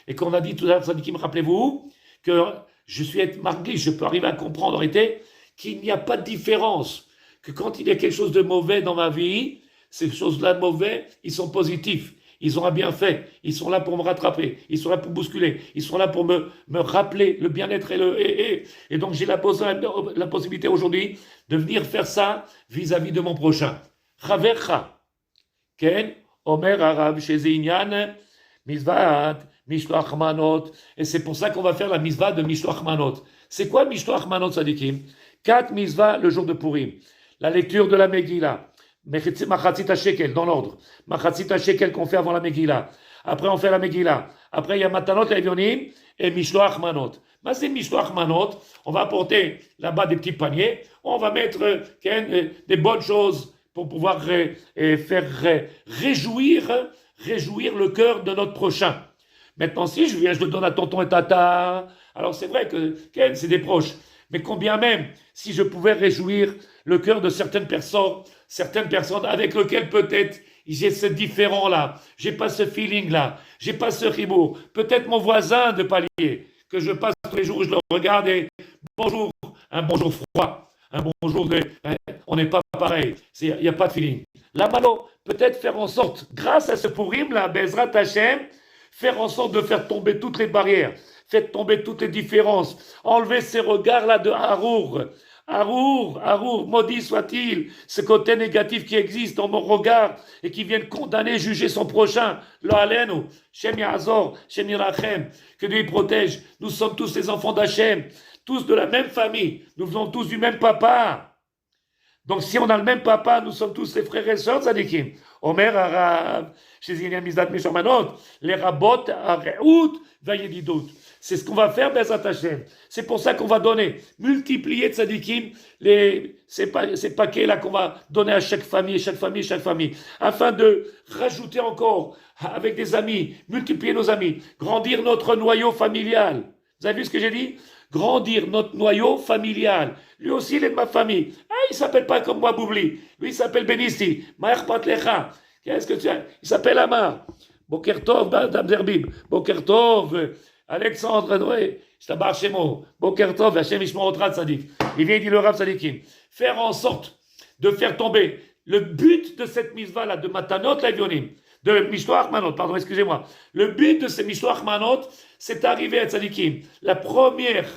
Et qu'on a dit tout à l'heure, Sadikim, rappelez-vous, que je suis marqué, je peux arriver à comprendre en réalité qu'il n'y a pas de différence, que quand il y a quelque chose de mauvais dans ma vie, ces choses-là mauvais, ils sont positifs. Ils ont un bienfait, ils sont là pour me rattraper, ils sont là pour bousculer, ils sont là pour me rappeler le bien-être et donc j'ai la possibilité aujourd'hui de venir faire ça vis-à-vis de mon prochain. Chavercha, Ken, Omer Arav, Shezeinyan, Mizvat, Mishloach Manot, et c'est pour ça qu'on va faire la Mizvat de Mishloach Manot. C'est quoi Mishloach Manot, Sadikim? 4 Mizvah le jour de Purim. La lecture de la Megillah. Machatzit Shekel, dans l'ordre. Machatzit Shekel qu'on fait avant la Megillah. Après, on fait la Megillah. Après, il y a Matanot Levionim et Mishloach Manot. Mais c'est Mishloach Manot. On va apporter là-bas des petits paniers. On va mettre des bonnes choses pour pouvoir faire réjouir le cœur de notre prochain. Maintenant, si je le donne à tonton et tata, alors c'est vrai que c'est des proches. Mais combien même, si je pouvais réjouir le cœur de certaines personnes avec lesquelles peut-être j'ai ce différent-là, j'ai pas ce feeling-là, j'ai pas ce ribour. Peut-être mon voisin de palier, que je passe tous les jours, je le regarde et bonjour, un bonjour froid, un bonjour on n'est pas pareil, il n'y a pas de feeling. Là, Malo, peut-être faire en sorte, grâce à ce Purim-là, Bezrat Hashem, faire en sorte de faire tomber toutes les barrières, faire tomber toutes les différences, enlever ces regards-là de Harour, maudit soit-il, ce côté négatif qui existe dans mon regard et qui vient condamner, juger son prochain. Lo alenu, Shem Yazor, Shem Yirachem, que Dieu protège. Nous sommes tous les enfants d'Hachem, tous de la même famille, nous venons tous du même papa. Donc si on a le même papa, nous sommes tous les frères et sœurs, Tzadikim. Omer Arav, chez Yénia Mizdat Meshamanot, les Rabot, Areout, Vayedidot. C'est ce qu'on va faire, Bezat Hashem. C'est pour ça qu'on va donner, multiplier Tzadikim, ces paquets-là qu'on va donner à chaque famille, afin de rajouter encore, avec des amis, multiplier nos amis, grandir notre noyau familial. Vous avez vu ce que j'ai dit? Grandir notre noyau familial. Lui aussi, il est de ma famille. Ah, il ne s'appelle pas comme moi, Boubli. Lui, il s'appelle Benisti. Maher Patlecha. Qu'est-ce que tu as? Il s'appelle Amar. Bokertov, Dame Zerbib. Bokertov, Alexandre Noé. Shtabar Shemo. Bokertov, Hashem Ishmorotrat Sadik. Il vient dire le Rav Sadikim. Faire en sorte de faire tomber le but de cette mitzvah-là, de Matanot Levionim, de Mishloach Manot, pardon, excusez-moi. Le but de ces Mishloach Manot, c'est d'arriver à Tzadikim. La première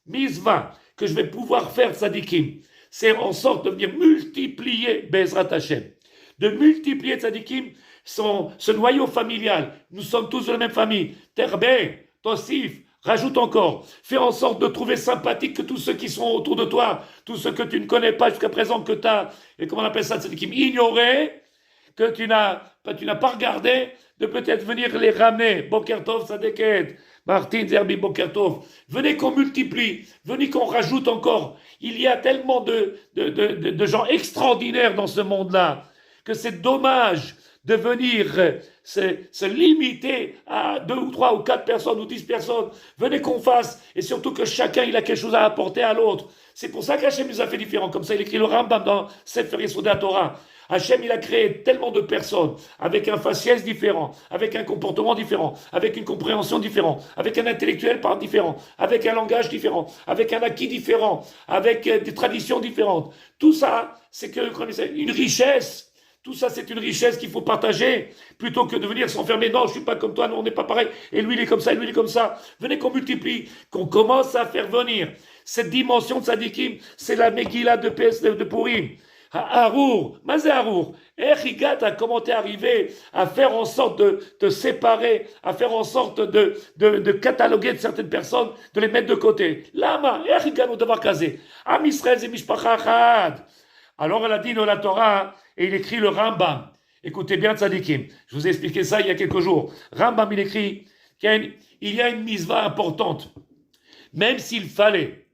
mitzvah que je vais pouvoir faire Tzadikim, c'est en sorte de venir multiplier Bezrat Hashem. De multiplier Tzadikim, ce noyau familial. Nous sommes tous de la même famille. Terbe, Tosif, rajoute encore. Fais en sorte de trouver sympathique que tous ceux qui sont autour de toi, tous ceux que tu ne connais pas jusqu'à présent, que tu as, et comment on appelle ça, Tzadikim, ignoré, que tu n'as pas regardé, de peut-être venir les ramener. Bokertov, Sadeket, Martin, Zerbi, Bokertov. Venez qu'on multiplie, venez qu'on rajoute encore. Il y a tellement de gens extraordinaires dans ce monde-là, que c'est dommage de venir se limiter à 2 ou 3 ou 4 personnes ou 10 personnes. Venez qu'on fasse, et surtout que chacun il a quelque chose à apporter à l'autre. C'est pour ça qu'Hachem nous a fait différents. Comme ça, il écrit le Rambam dans Sefer Yesodei Torah. Hachem, il a créé tellement de personnes avec un faciès différent, avec un comportement différent, avec une compréhension différente, avec un intellectuel différent, avec un langage différent, avec un acquis différent, avec des traditions différentes. Tout ça, c'est une richesse. Tout ça, c'est une richesse qu'il faut partager, plutôt que de venir s'enfermer. Non, je suis pas comme toi, non, on n'est pas pareil. Et lui, il est comme ça, et lui, il est comme ça. Venez qu'on multiplie, qu'on commence à faire venir cette dimension de Tzadikim. C'est la Megillah de Purim. Harour, Mazé Harour, Echigata, comment t'es arrivé à faire en sorte de te séparer, à faire en sorte de cataloguer de certaines personnes, de les mettre de côté. Lama, Echigano devoir caser. Am Israël, Zemishpacha Chad. Alors elle a dit dans la Torah, et il écrit le Rambam. Écoutez bien Tzadikim, je vous ai expliqué ça il y a quelques jours. Rambam, il écrit qu'il y a une misva importante. Même s'il fallait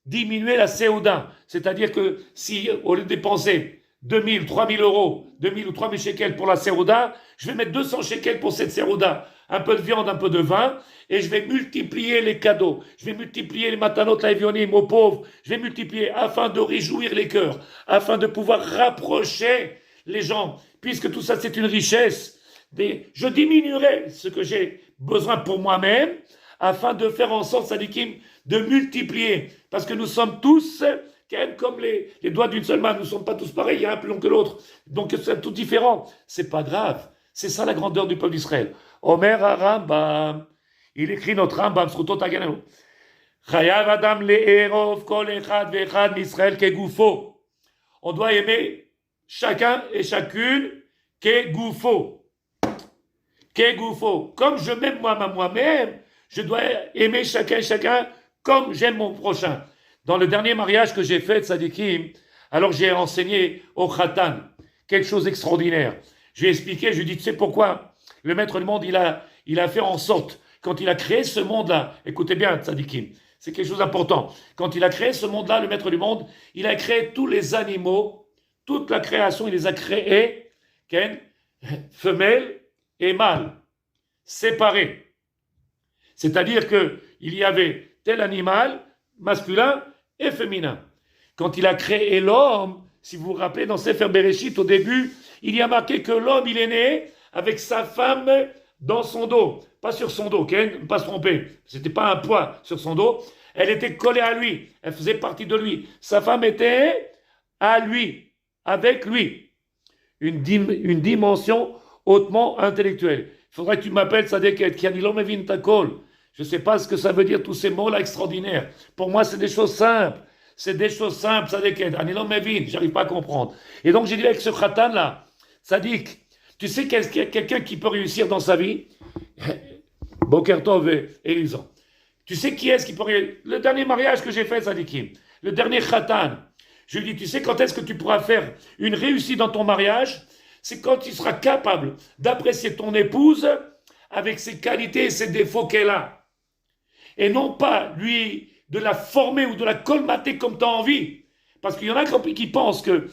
diminuer la Séouda, c'est-à-dire que si au lieu de dépenser 2000, 3000 euros, 2000 ou 3000 shekels pour la Séouda, je vais mettre 200 shekels pour cette Séouda, un peu de viande, un peu de vin, et je vais multiplier les cadeaux, je vais multiplier les matanot laevionim aux pauvres, je vais multiplier afin de réjouir les cœurs, afin de pouvoir rapprocher les gens, puisque tout ça c'est une richesse. Je diminuerai ce que j'ai besoin pour moi-même, afin de faire en sorte, Sadikim, de multiplier, parce que nous sommes tous comme les doigts d'une seule main, nous ne sommes pas tous pareils, il y a un plus long que l'autre, donc c'est tout différent. C'est pas grave, c'est ça la grandeur du peuple d'Israël. Omer Rambam, il écrit notre Rambam, Srutot Haganenu. Chayav Adam le'erov kol echad ve'echad m'Israël kegoufo. On doit aimer chacun et chacune kegoufo. Kegoufo. Comme je m'aime moi-même, je dois aimer chacun et chacun comme j'aime mon prochain. Dans le dernier mariage que j'ai fait, Tzadikim, alors j'ai enseigné au Khatan quelque chose d'extraordinaire. Je lui ai expliqué, je lui ai dit, tu sais pourquoi le maître du monde, il a fait en sorte, quand il a créé ce monde-là, écoutez bien, Tzadikim, c'est quelque chose d'important. Quand il a créé ce monde-là, le maître du monde, il a créé tous les animaux, toute la création, il les a créés, femelles et mâles, séparés. C'est-à-dire qu'il y avait tel animal, masculin et féminin. Quand il a créé l'homme, si vous vous rappelez, dans Sefer Bereshit, au début, il y a marqué que l'homme, il est né avec sa femme dans son dos. Pas sur son dos, ne pas se tromper. C'était pas un poids sur son dos. Elle était collée à lui. Elle faisait partie de lui. Sa femme était à lui, avec lui. Une dimension hautement intellectuelle. Il faudrait que tu m'appelles Sadeket, Kianilom Evin Takol. Je ne sais pas ce que ça veut dire, tous ces mots-là extraordinaires. Pour moi, c'est des choses simples. C'est des choses simples, Sadeket. Anilom Evin, j'arrive pas à comprendre. Et donc, j'ai dit avec ce khatan-là, Sadik, tu sais qu'il y a quelqu'un qui peut réussir dans sa vie? Boker Tov et Elisan. Tu sais qui est-ce qui peut réussir? Le dernier mariage que j'ai fait, Sadikim, le dernier khatan, je lui dis, tu sais quand est-ce que tu pourras faire une réussite dans ton mariage? C'est quand tu seras capable d'apprécier ton épouse avec ses qualités et ses défauts qu'elle a. Et non pas, lui, de la former ou de la colmater comme tu as envie. Parce qu'il y en a qui pensent que,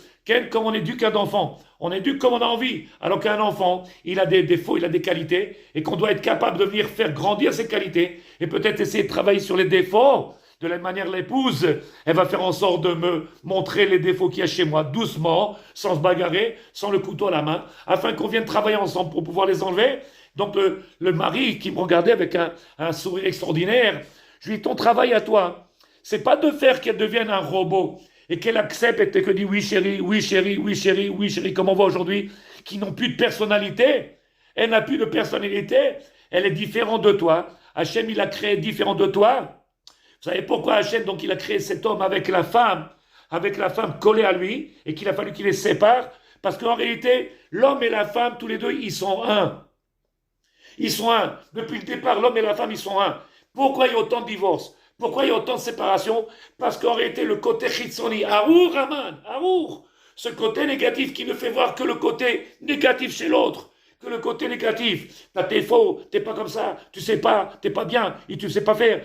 comme on éduque un enfant, on éduque comme on a envie. Alors qu'un enfant, il a des défauts, il a des qualités, et qu'on doit être capable de venir faire grandir ses qualités, et peut-être essayer de travailler sur les défauts. De la même manière, l'épouse, elle va faire en sorte de me montrer les défauts qu'il y a chez moi, doucement, sans se bagarrer, sans le couteau à la main, afin qu'on vienne travailler ensemble pour pouvoir les enlever. Donc le mari qui me regardait avec un sourire extraordinaire, je lui dis, ton travail à toi, c'est pas de faire qu'elle devienne un robot, et qu'elle accepte et que dit oui chérie, oui chérie, oui chérie, oui chérie, comme on voit aujourd'hui, qui n'ont plus de personnalité. Elle n'a plus de personnalité, elle est différente de toi. Hachem, il a créé différent de toi. Vous savez pourquoi Hachem, donc il a créé cet homme avec la femme collée à lui, et qu'il a fallu qu'il les sépare? Parce qu'en réalité, l'homme et la femme, tous les deux, ils sont un. Ils sont un. Depuis le départ, l'homme et la femme, ils sont un. Pourquoi il y a autant de divorces? Pourquoi il y a autant de séparations? Parce qu'en réalité, le côté chitzoni, Arour, Aman, Arour, ce côté négatif qui ne fait voir que le côté négatif chez l'autre, que le côté négatif. T'es faux, t'es pas comme ça, tu sais pas, t'es pas bien, et tu sais pas faire.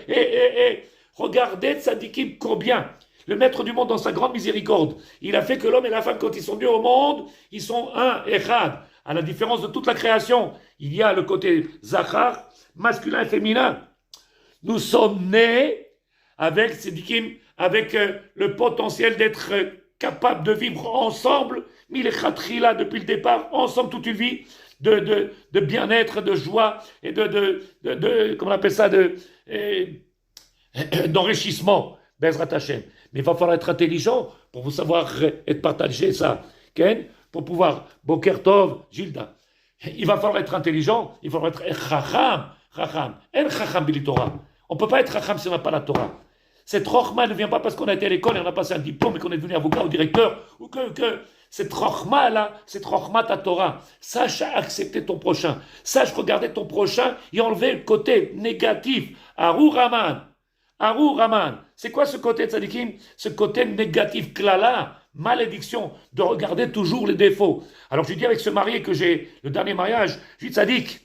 Regardez, Tzadikim, combien le maître du monde dans sa grande miséricorde, il a fait que l'homme et la femme, quand ils sont venus au monde, ils sont un, echad. À la différence de toute la création, il y a le côté zachar, masculin et féminin. Nous sommes nés avec, avec le potentiel d'être capables de vivre ensemble, là depuis le départ, ensemble toute une vie, de bien-être, de joie et comment on appelle ça, d'enrichissement. Bezrat Hashem. Mais il va falloir être intelligent pour vous savoir être partagé ça. Ken, pour pouvoir, Boker Tov, Gilda. Il va falloir être intelligent, il va falloir être chacham, chacham. En chacham bili Torah. On ne peut pas être chacham si on n'a pas la Torah. Cette rochma ne vient pas parce qu'on a été à l'école et on a passé un diplôme et qu'on est devenu avocat ou directeur, ou que cette rochma là, cette rochma ta Torah. Sache accepter ton prochain. Sache regarder ton prochain et enlever le côté négatif. Arou Raman. Arou Raman. C'est quoi ce côté de tzadikim? Ce côté négatif, klala, malédiction, de regarder toujours les défauts. Alors je dis avec ce marié que j'ai, le dernier mariage, je dis tzadik,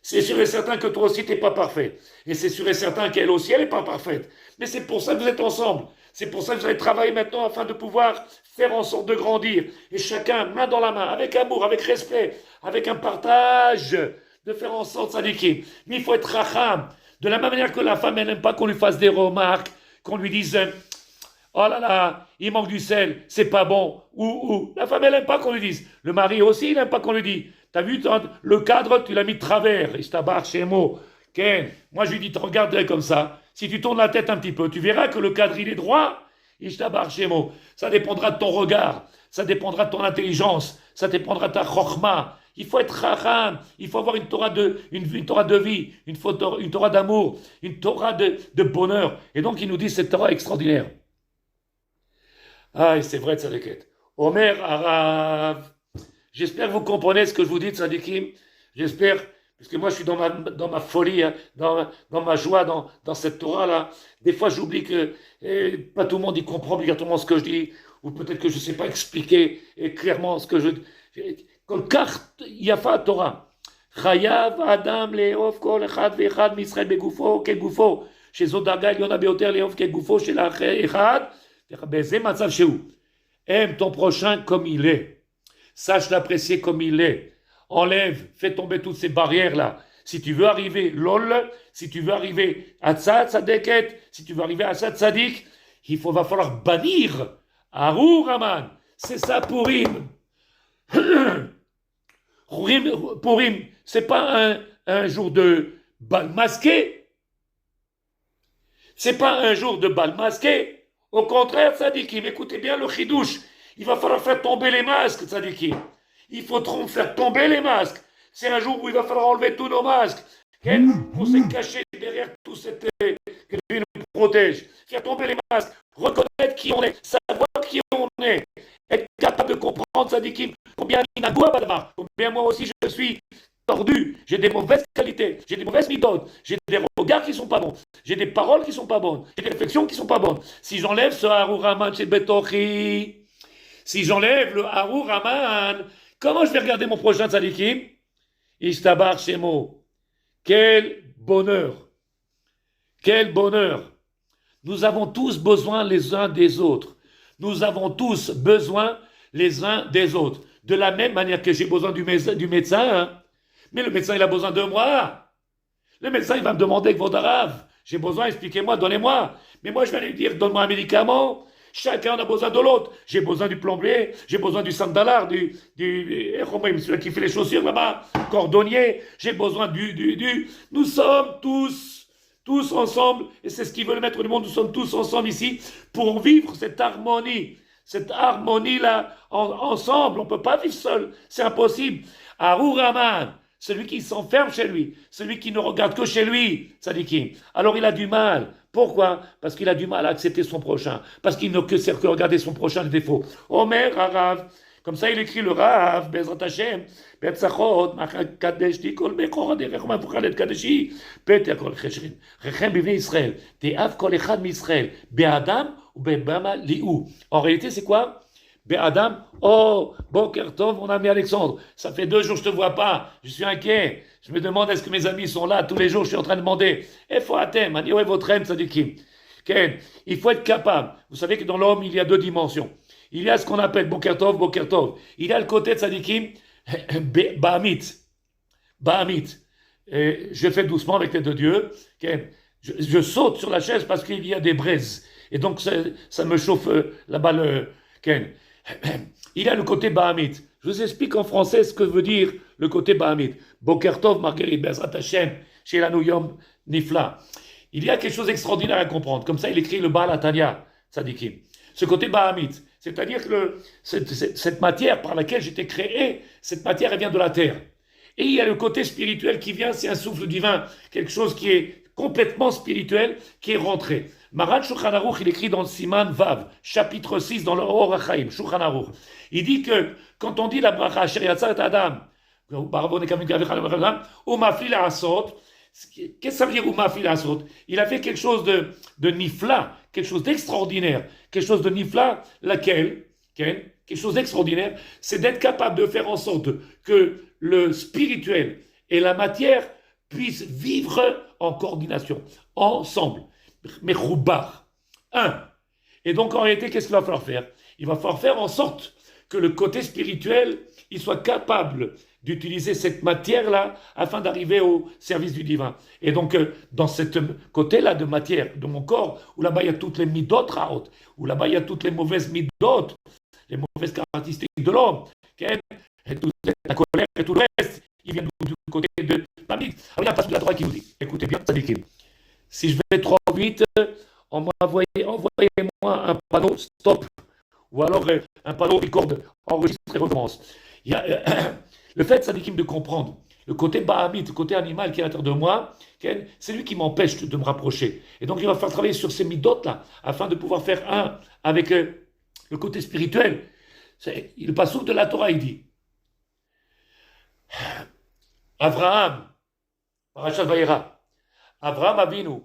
c'est sûr et certain que toi aussi tu n'es pas parfait. Et c'est sûr et certain qu'elle aussi, elle n'est pas parfaite. Mais c'est pour ça que vous êtes ensemble. C'est pour ça que vous allez travailler maintenant afin de pouvoir faire en sorte de grandir. Et chacun, main dans la main, avec amour, avec respect, avec un partage, de faire en sorte tzadikim. Mais il faut être racham. De la même manière que la femme, elle n'aime pas qu'on lui fasse des remarques, qu'on lui dise oh là là, il manque du sel, c'est pas bon, ou. La femme, elle n'aime pas qu'on lui dise. Le mari aussi, il n'aime pas qu'on lui dise. T'as vu, le cadre, tu l'as mis de travers. Et je t'abarre chez moi. Ken, moi je lui dis, regarde comme ça. Si tu tournes la tête un petit peu, tu verras que le cadre, il est droit. Et je t'abarre chez moi. Ça dépendra de ton regard. Ça dépendra de ton intelligence. Ça dépendra de ta chokhma. Il faut être chacham, il faut avoir une Torah de vie, une Torah d'amour, une Torah de bonheur. Et donc il nous dit cette Torah extraordinaire. Ah, et c'est vrai, tzadiket. Omer Arav. J'espère que vous comprenez ce que je vous dis, tzadikim. J'espère, parce que moi je suis dans ma folie, hein, dans ma joie, dans cette Torah-là. Des fois j'oublie que pas tout le monde y comprend obligatoirement ce que je dis, ou peut-être que je ne sais pas expliquer clairement ce que je dis. כל כך יפה התורה. חייב האדם לאהוב כל אחד ואחד מישראל בגופו כגופו, שזו דרגה עליונה ביותר לאהוב כגופו של האחד, באיזה מצב שהוא. Aime ton prochain comme il est. Sache l'apprécier comme il est. Enlève, fais tomber toutes ces barrières-là. Si tu veux arriver lol, si tu veux arriver à tzad tzadeket, si tu veux arriver à tzad tzadik, va falloir bannir Arou Raman. C'est ça Purim. Purim, c'est pas un jour de bal masqué. C'est pas un jour de bal masqué. Au contraire, tzadikim, écoutez bien le chidouche. Il va falloir faire tomber les masques, tzadikim. Il faut faire tomber les masques. C'est un jour où il va falloir enlever tous nos masques. On s'est caché derrière tout cette que Dieu nous protège. Faire tomber les masques. Reconnaître qui on est. Savoir qui on est. Être capable de comprendre, tzadikim, combien moi aussi je suis tordu, j'ai des mauvaises qualités, j'ai des mauvaises méthodes, j'ai des regards qui sont pas bons, j'ai des paroles qui sont pas bonnes, j'ai des réflexions qui sont pas bonnes. Si j'enlève ce Harou Raman chez Betochi, si j'enlève le Harou Raman, comment je vais regarder mon prochain tzadikim? Ishtabar Shemo. Quel bonheur! Quel bonheur! Nous avons tous besoin les uns des autres. Nous avons tous besoin les uns des autres. De la même manière que j'ai besoin du médecin, hein. Mais le médecin, il a besoin de moi. Le médecin, il va me demander que votre arabe, j'ai besoin, expliquez-moi, donnez-moi. Mais moi, je vais lui dire, donne-moi un médicament. Chacun a besoin de l'autre. J'ai besoin du plombier, j'ai besoin du sandalard, celui qui fait les chaussures là-bas, cordonnier. J'ai besoin Nous sommes tous ensemble, et c'est ce qui veut le maître du monde, nous sommes tous ensemble ici pour vivre cette harmonie-là ensemble. On ne peut pas vivre seul, c'est impossible. Arou Raman, celui qui s'enferme chez lui, celui qui ne regarde que chez lui, tzadikim. Alors il a du mal. Pourquoi? Parce qu'il a du mal à accepter son prochain, parce qu'il ne sait que regarder son prochain les défauts. Omer Arav. Comme ça, il écrit le Rav, Bezrat Hashem, Betzachot, Kadesh, Tikol, Bechor, Derech, Mavukhalet, Kadeshi, Peter, Kol Cheshrin, Rechem, Bivnei Israël, Te'av, Kol Echad, Misraël, Be'adam ou Be'bama, Li'ou. En réalité, c'est quoi? Be'adam, oh, Boker Tov, mon ami Alexandre, ça fait 2 jours que je ne te vois pas, je suis inquiet, je me demande est-ce que mes amis sont là, tous les jours, je suis en train de demander, Efo Atem, Ani, ouais, votre aime, Tzadikim. Ken, il faut être capable. Vous savez que dans l'homme, il y a deux dimensions. Il y a ce qu'on appelle Bokertov, Bokertov. Il y a le côté de Tzadikim, Bahamit. Bahamit. Et je fais doucement avec l'aide de Dieu. Ken, je saute sur la chaise parce qu'il y a des braises. Et donc, ça me chauffe là-bas le Ken. Il y a le côté Bahamit. Je vous explique en français ce que veut dire le côté Bahamit. Bokertov, Marguerite, Bezrat Hashem, chez la Yom Nifla. Il y a quelque chose d'extraordinaire à comprendre. Comme ça, il écrit le Baal Atania, Tzadikim. Ce côté Bahamit, c'est-à-dire que cette matière par laquelle j'étais créé, cette matière, elle vient de la terre. Et il y a le côté spirituel qui vient, c'est un souffle divin, quelque chose qui est complètement spirituel, qui est rentré. Maran Shulchan Aruch, il écrit dans le Siman Vav, chapitre 6, dans le Or HaChaim, Shulchan Aruch. Il dit que quand on dit la bracha, Asher Yatzar et Adam, qu'est-ce que ça veut dire Umafil Asot? Il a fait quelque chose de nifla, quelque chose d'extraordinaire. Quelque chose de nifla, laquelle, quelque chose d'extraordinaire, c'est d'être capable de faire en sorte que le spirituel et la matière puissent vivre en coordination, ensemble. Mais roubar. Et donc en réalité, qu'est-ce qu'il va falloir faire? Il va falloir faire en sorte que le côté spirituel, il soit capable d'utiliser cette matière-là afin d'arriver au service du divin. Et donc, dans ce côté-là de matière, de mon corps, où là-bas il y a toutes les midot raot, où là-bas il y a toutes les mauvaises midot, les mauvaises caractéristiques de l'homme, et toute la colère et tout le reste, il vient du côté de Mamid. Alors il y a un passage de la Torah qui nous dit, écoutez bien, Tzadikim, si je vais trop vite, envoyez-moi un panneau stop, ou alors un panneau record, enregistre et recommence. Il y a le fait, Tzadikim, de comprendre le côté Bahamit, le côté animal qui est à l'intérieur de moi, c'est lui qui m'empêche de me rapprocher. Et donc il va falloir travailler sur ces midotes-là, afin de pouvoir faire un avec le côté spirituel. Le passage de la Torah, il dit Abraham, Parashat Vayera, Abraham Avinu,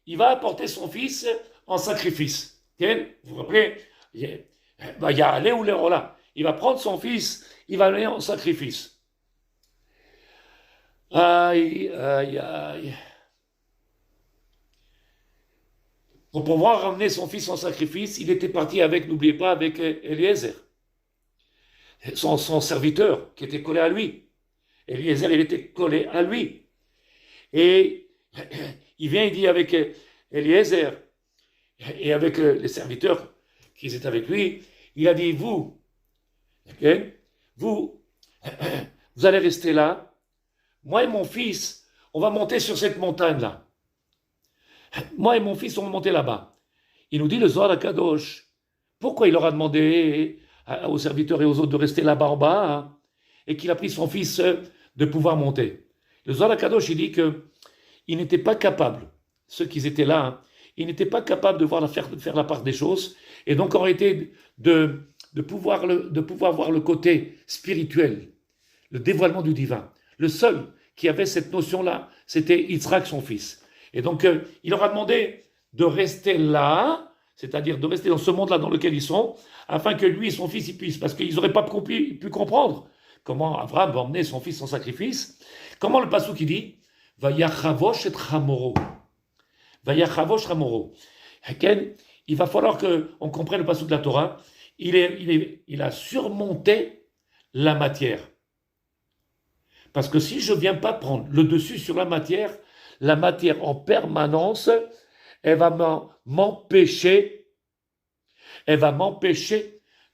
il va apporter son fils en sacrifice. Vous vous rappelez, il y a allé ou l'Erola. Il va prendre son fils, il va aller en sacrifice. Aïe, aïe, aïe. Pour pouvoir ramener son fils en sacrifice, il était parti avec, n'oubliez pas, avec Eliezer, son serviteur qui était collé à lui. Eliezer, il était collé à lui. Et il vient, il dit avec Eliezer et avec les serviteurs qui étaient avec lui, il a dit, vous allez rester là, moi et mon fils, on va monter sur cette montagne-là. Moi et mon fils, on va monter là-bas. Il nous dit, le Zohar HaKadosh, pourquoi il leur a demandé aux serviteurs et aux autres de rester là-bas en bas, et qu'il a pris son fils de pouvoir monter. Le Zohar HaKadosh, il dit qu'ils n'étaient pas capables, ceux qui étaient là, ils n'étaient pas capables de faire la part des choses, et donc en réalité de pouvoir voir le côté spirituel, le dévoilement du divin. Le seul qui avait cette notion-là, c'était Yitzhak, son fils. Et donc, il leur a demandé de rester là, c'est-à-dire de rester dans ce monde-là dans lequel ils sont, afin que lui et son fils y puissent, parce qu'ils n'auraient pas pu comprendre comment Abraham va emmener son fils en sacrifice. Comment le passouk qui dit « Vayachavosh et chamoro » Vayachavosh chamoro. Il va falloir qu'on comprenne le passouk de la Torah. Il a surmonté la matière. Parce que si je ne viens pas prendre le dessus sur la matière en permanence, elle va m'empêcher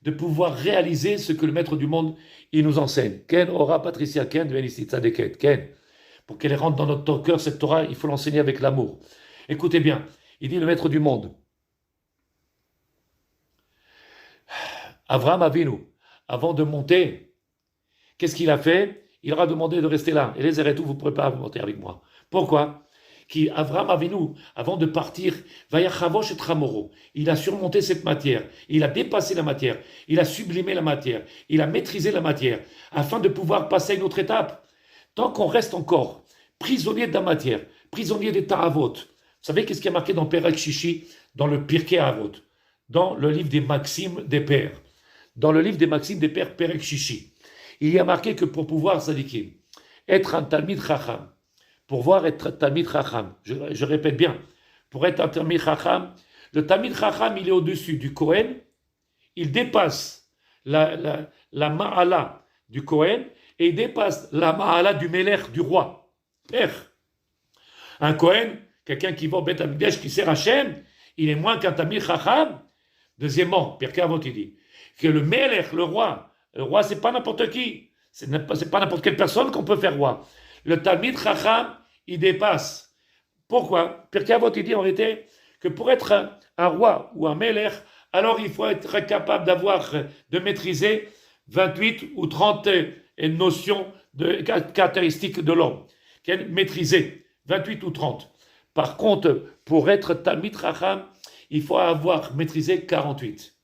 de pouvoir réaliser ce que le maître du monde il nous enseigne. Ken ora Patricia Ken Venisitza Deket Ken. Pour qu'elle rentre dans notre cœur, cette Torah, il faut l'enseigner avec l'amour. Écoutez bien, il dit le maître du monde. Avraham Avinu, avant de monter, qu'est-ce qu'il a fait? Il leur a demandé de rester là. Et les tout, vous ne pourrez pas monter avec moi. Pourquoi? Avraham Avinu, avant de partir, Vayachavosh et Tramoro, il a surmonté cette matière, il a dépassé la matière, il a sublimé la matière, il a maîtrisé la matière, afin de pouvoir passer à une autre étape. Tant qu'on reste encore prisonnier de la matière, prisonnier des Ta'avot, vous savez qu'est-ce qui est marqué dans Perek Shishi, dans le Pirkei Avot, dans le livre des Maximes des Pères, dans le livre des Maximes des Pères, Perek Shishi, il y a marqué que pour pouvoir, Sadikim, être un Talmid Chacham, pour voir être Talmid Chacham, je répète bien, pour être un Talmid Chacham, Le Talmid Chacham, il est au-dessus du Kohen, il dépasse la Ma'ala du Kohen et il dépasse la Ma'ala du Melech, du roi. Un Kohen, quelqu'un qui va au Beth Amikdash, qui sert Hachem, il est moins qu'un Talmid Chacham. Deuxièmement, Pirkei Avot, il dit que le Melech, le roi, c'est pas n'importe qui, c'est pas n'importe quelle personne qu'on peut faire roi. Le Talmid Chacham, il dépasse. Pourquoi? Pirkei Avot, il dit en réalité que pour être un roi ou un Melech, alors il faut être capable de maîtriser 28 ou 30 notions caractéristiques de l'homme. Maîtriser 28 ou 30. Par contre, pour être Talmid Chacham, il faut avoir maîtrisé 48.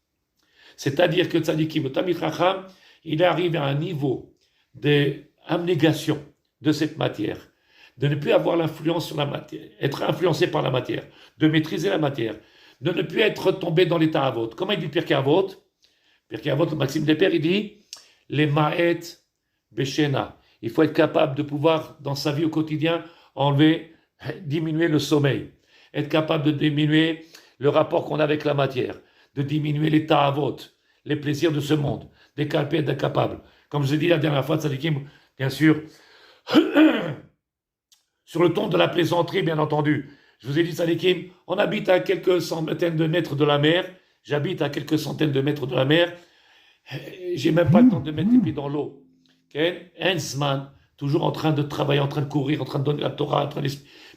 C'est-à-dire que Tzadikim, le Talmid Chacham, il arrive à un niveau d'abnégation de cette matière, de ne plus avoir l'influence sur la matière, être influencé par la matière, de maîtriser la matière, de ne plus être tombé dans l'état avot. Comment il dit Pirkei Avot? Pirkei Avot, Maxime Despères, il dit les ma'et beshena. Il faut être capable de pouvoir, dans sa vie au quotidien, diminuer le sommeil, être capable de diminuer le rapport qu'on a avec la matière, de diminuer les ta'avot, les plaisirs de ce monde, d'être incapable. Comme je vous ai dit la dernière fois, Tzadikim, bien sûr, sur le ton de la plaisanterie, bien entendu. Je vous ai dit, Tzadikim, on habite à quelques centaines de mètres de la mer, j'habite à quelques centaines de mètres de la mer, j'ai même pas le temps de mettre les pieds dans l'eau. Hensman, toujours en train de travailler, en train de courir, en train de donner la Torah, en train de...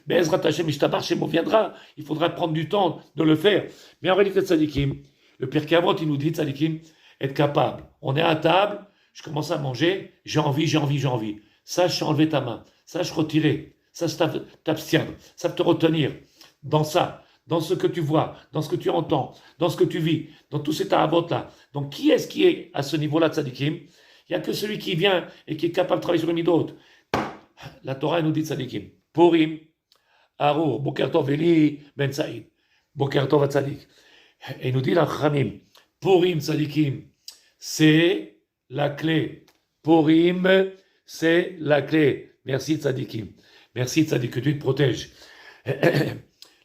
Mais Ezrat Hashem Ishtabar Shemo viendra. Il faudra prendre du temps de le faire. Mais en réalité, Tzadikim, le Pirkei Avot, il nous dit, Tzadikim, être capable. On est à table, je commence à manger, j'ai envie. Sache enlever ta main, sache retirer, sache t'abstiendre, sache te retenir dans ça, dans ce que tu vois, dans ce que tu entends, dans ce que tu vis, dans tous ces ta'avot-là. Donc, qui est-ce qui est à ce niveau-là, Tzadikim? Il n'y a que celui qui vient et qui est capable de travailler sur les midot. La Torah nous dit, Tzadikim, Purim, Arour, Boker Tov Eli Ben Saïd, Boker Tov Tzadik. Et il nous dit la Chachamim, Purim Tzadikim, c'est la clé. Purim, c'est la clé. Merci Tzadikim. Merci Tzadik, que tu te protèges.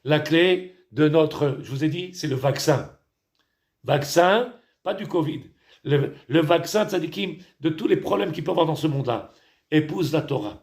La clé de notre, je vous ai dit, c'est le vaccin. Vaccin, pas du Covid. Le vaccin Tzadikim de tous les problèmes qu'il peut y avoir dans ce monde-là. Épouse la Torah.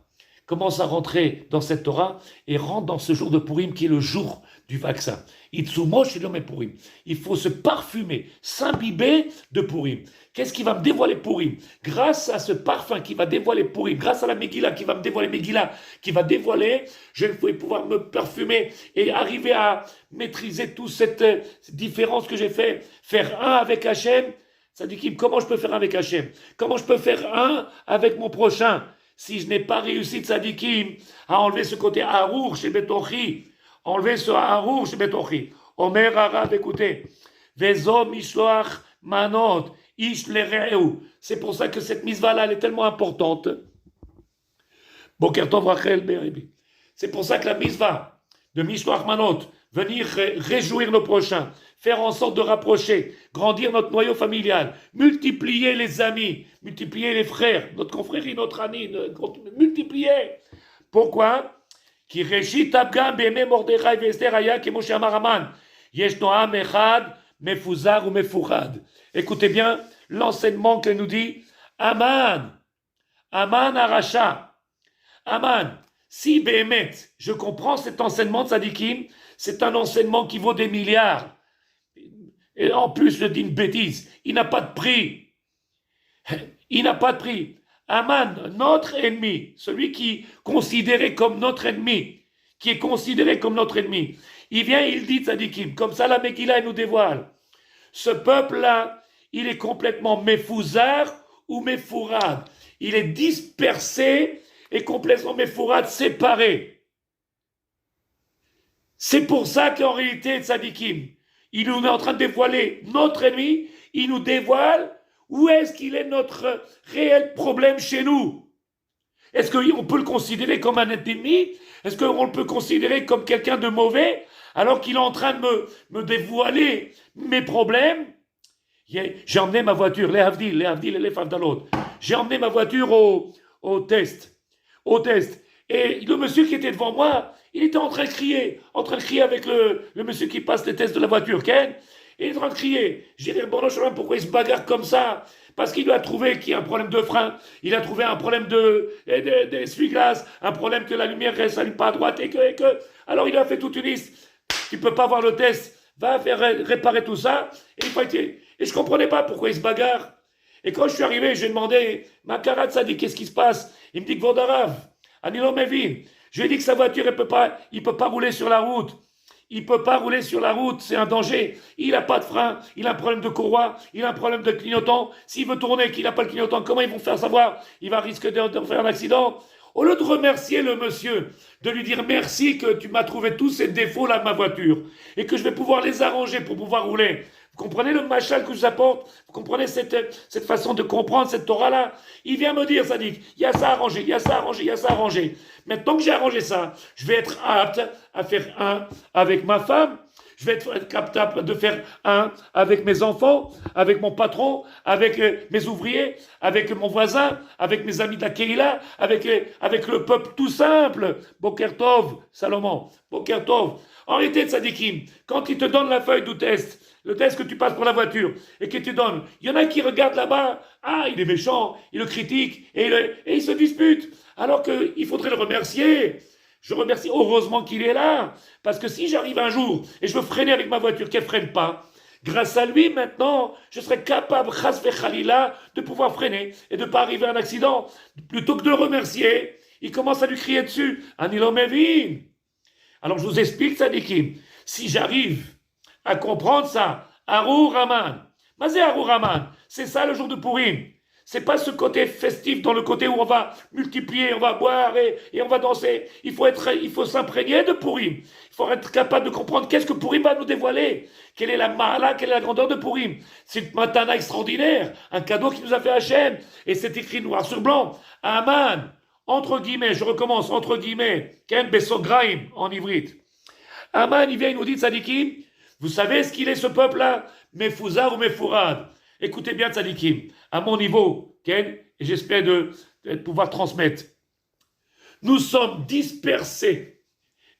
Commence à rentrer dans cette Torah et rentre dans ce jour de Purim qui est le jour du vaccin. Itzumo Shilom Purim. Il faut se parfumer, s'imbiber de Purim. Qu'est-ce qui va me dévoiler Purim? Grâce à ce parfum qui va dévoiler Purim, grâce à la Megillah qui va me dévoiler Megillah, qui va dévoiler, je vais pouvoir me parfumer et arriver à maîtriser toute cette différence que j'ai fait, faire un avec Hachem. Ça dit comment je peux faire un avec Hachem? Comment je peux faire un avec mon prochain? Si je n'ai pas réussi, Tzadikim, à enlever ce côté Harour chez Betochi, enlever ce Harour chez Betochi. Omer Arav, écoutez, Vezo Mishloach Manot, Ish Lereu. C'est pour ça que cette mitzvah-là, elle est tellement importante. Boker Tov Rachel Berebi. C'est pour ça que la mitzvah de Mishloach Manot, venir réjouir nos prochains, faire en sorte de rapprocher, grandir notre noyau familial, multiplier les amis, multiplier les frères, notre confrérie, notre ami, multiplier. Pourquoi? Qui réchit Abgam Beme Mordechai Vester Aya Kemoshe Amaraman. Yesh Noam Echad Mefuzar ou Mefurad. Écoutez bien l'enseignement que nous dit Aman. Aman Aracha. Aman. Si Béhémet, je comprends cet enseignement de Tzadikim, c'est un enseignement qui vaut des milliards. Et en plus, je dis une bêtise, il n'a pas de prix. Il n'a pas de prix. Aman, notre ennemi, celui qui est considéré comme notre ennemi, il vient, il dit Tzadikim, comme ça la Megillah elle nous dévoile. Ce peuple-là, il est complètement méfouzard ou méfourad. Il est dispersé et complètement méfourad, séparé. C'est pour ça qu'en réalité, Tzadikim, il nous est en train de dévoiler notre ennemi, il nous dévoile où est-ce qu'il est notre réel problème chez nous. Est-ce qu'on peut le considérer comme un ennemi? Est-ce qu'on peut le considérer comme quelqu'un de mauvais alors qu'il est en train de me dévoiler mes problèmes? J'ai emmené ma voiture, les Havdil et les Favdalot. J'ai emmené ma voiture au test. Et le monsieur qui était devant moi, il était en train de crier avec le monsieur qui passe les tests de la voiture, Ken. Et il est en train de crier. J'ai dit, bon, non, pourquoi il se bagarre comme ça? Parce qu'il a trouvé qu'il y a un problème de frein, il a trouvé un problème d'essuie-glace, un problème que la lumière ne s'allume pas à droite et que. Alors il a fait toute une liste. Tu ne peux pas voir le test, va faire réparer tout ça. Et je ne comprenais pas pourquoi il se bagarre. Et quand je suis arrivé, j'ai demandé, ma camarade, ça dit, qu'est-ce qui se passe? Il me dit que Vodarav, Anilo Mevin. Je lui ai dit que sa voiture, il peut pas rouler sur la route. Il peut pas rouler sur la route, c'est un danger. Il n'a pas de frein, il a un problème de courroie, il a un problème de clignotant. S'il veut tourner, qu'il n'a pas le clignotant, comment ils vont faire savoir? Il va risquer de faire un accident. Au lieu de remercier le monsieur, de lui dire merci que tu m'as trouvé tous ces défauts-là de ma voiture et que je vais pouvoir les arranger pour pouvoir rouler. Vous comprenez le machal que je vous apporte? Vous comprenez cette façon de comprendre cette Torah-là? Il vient me dire, ça dit, il y a ça à arranger, il y a ça à arranger, il y a ça à arranger. Maintenant que j'ai arrangé ça, je vais être apte à faire un avec ma femme, je vais être capable de faire un avec mes enfants, avec mon patron, avec mes ouvriers, avec mon voisin, avec mes amis de la Keila, avec le peuple tout simple. Boker Tov, Salomon, Boker Tov. En réalité, Tzadikim, quand il te donne la feuille du test, le test que tu passes pour la voiture, et que tu donnes, il y en a qui regardent là-bas, ah, il est méchant, il le critique, et il se dispute, alors qu'il faudrait le remercier. Je remercie heureusement qu'il est là, parce que si j'arrive un jour, et je veux freiner avec ma voiture, qu'elle ne freine pas, grâce à lui, maintenant, je serai capable, chas vechalila, de pouvoir freiner, et de ne pas arriver à un accident. Plutôt que de le remercier, il commence à lui crier dessus, Anilo Mevin. Alors je vous explique, Tzadikim, si j'arrive à comprendre ça, Arur Raman, Mazé Arur Raman, c'est ça le jour de Purim. C'est pas ce côté festif dans le côté où on va multiplier, on va boire et on va danser. Il faut s'imprégner de Purim. Il faut être capable de comprendre qu'est-ce que Purim va nous dévoiler. Quelle est la mahala, quelle est la grandeur de Purim. C'est une matana extraordinaire, un cadeau qui nous a fait Hachem. Et c'est écrit noir sur blanc. Aman, entre guillemets, je recommence, entre guillemets, Ken Besograim en ivrite. Aman, il vient, il nous dit, Tzadikim, vous savez ce qu'il est ce peuple-là? Mefouzar ou Mefourad. Écoutez bien, Tzadikim, à mon niveau, Ken, et j'espère de pouvoir transmettre. Nous sommes dispersés,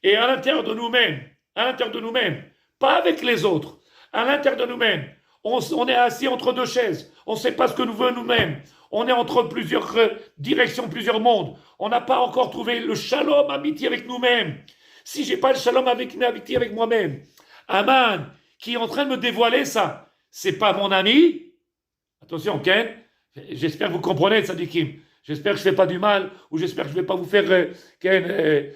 et à l'intérieur de nous-mêmes, pas avec les autres, à l'intérieur de nous-mêmes, on est assis entre deux chaises, on ne sait pas ce que nous voulons nous-mêmes, on est entre plusieurs directions, plusieurs mondes, on n'a pas encore trouvé le shalom, amitié avec nous-mêmes. Si j'ai pas le shalom amitié avec moi-même, Aman, qui est en train de me dévoiler ça, c'est pas mon ami. Attention, Ken, j'espère que vous comprenez, Tzadikim. J'espère que je ne fais pas du mal, ou j'espère que je ne vais pas vous faire, Ken,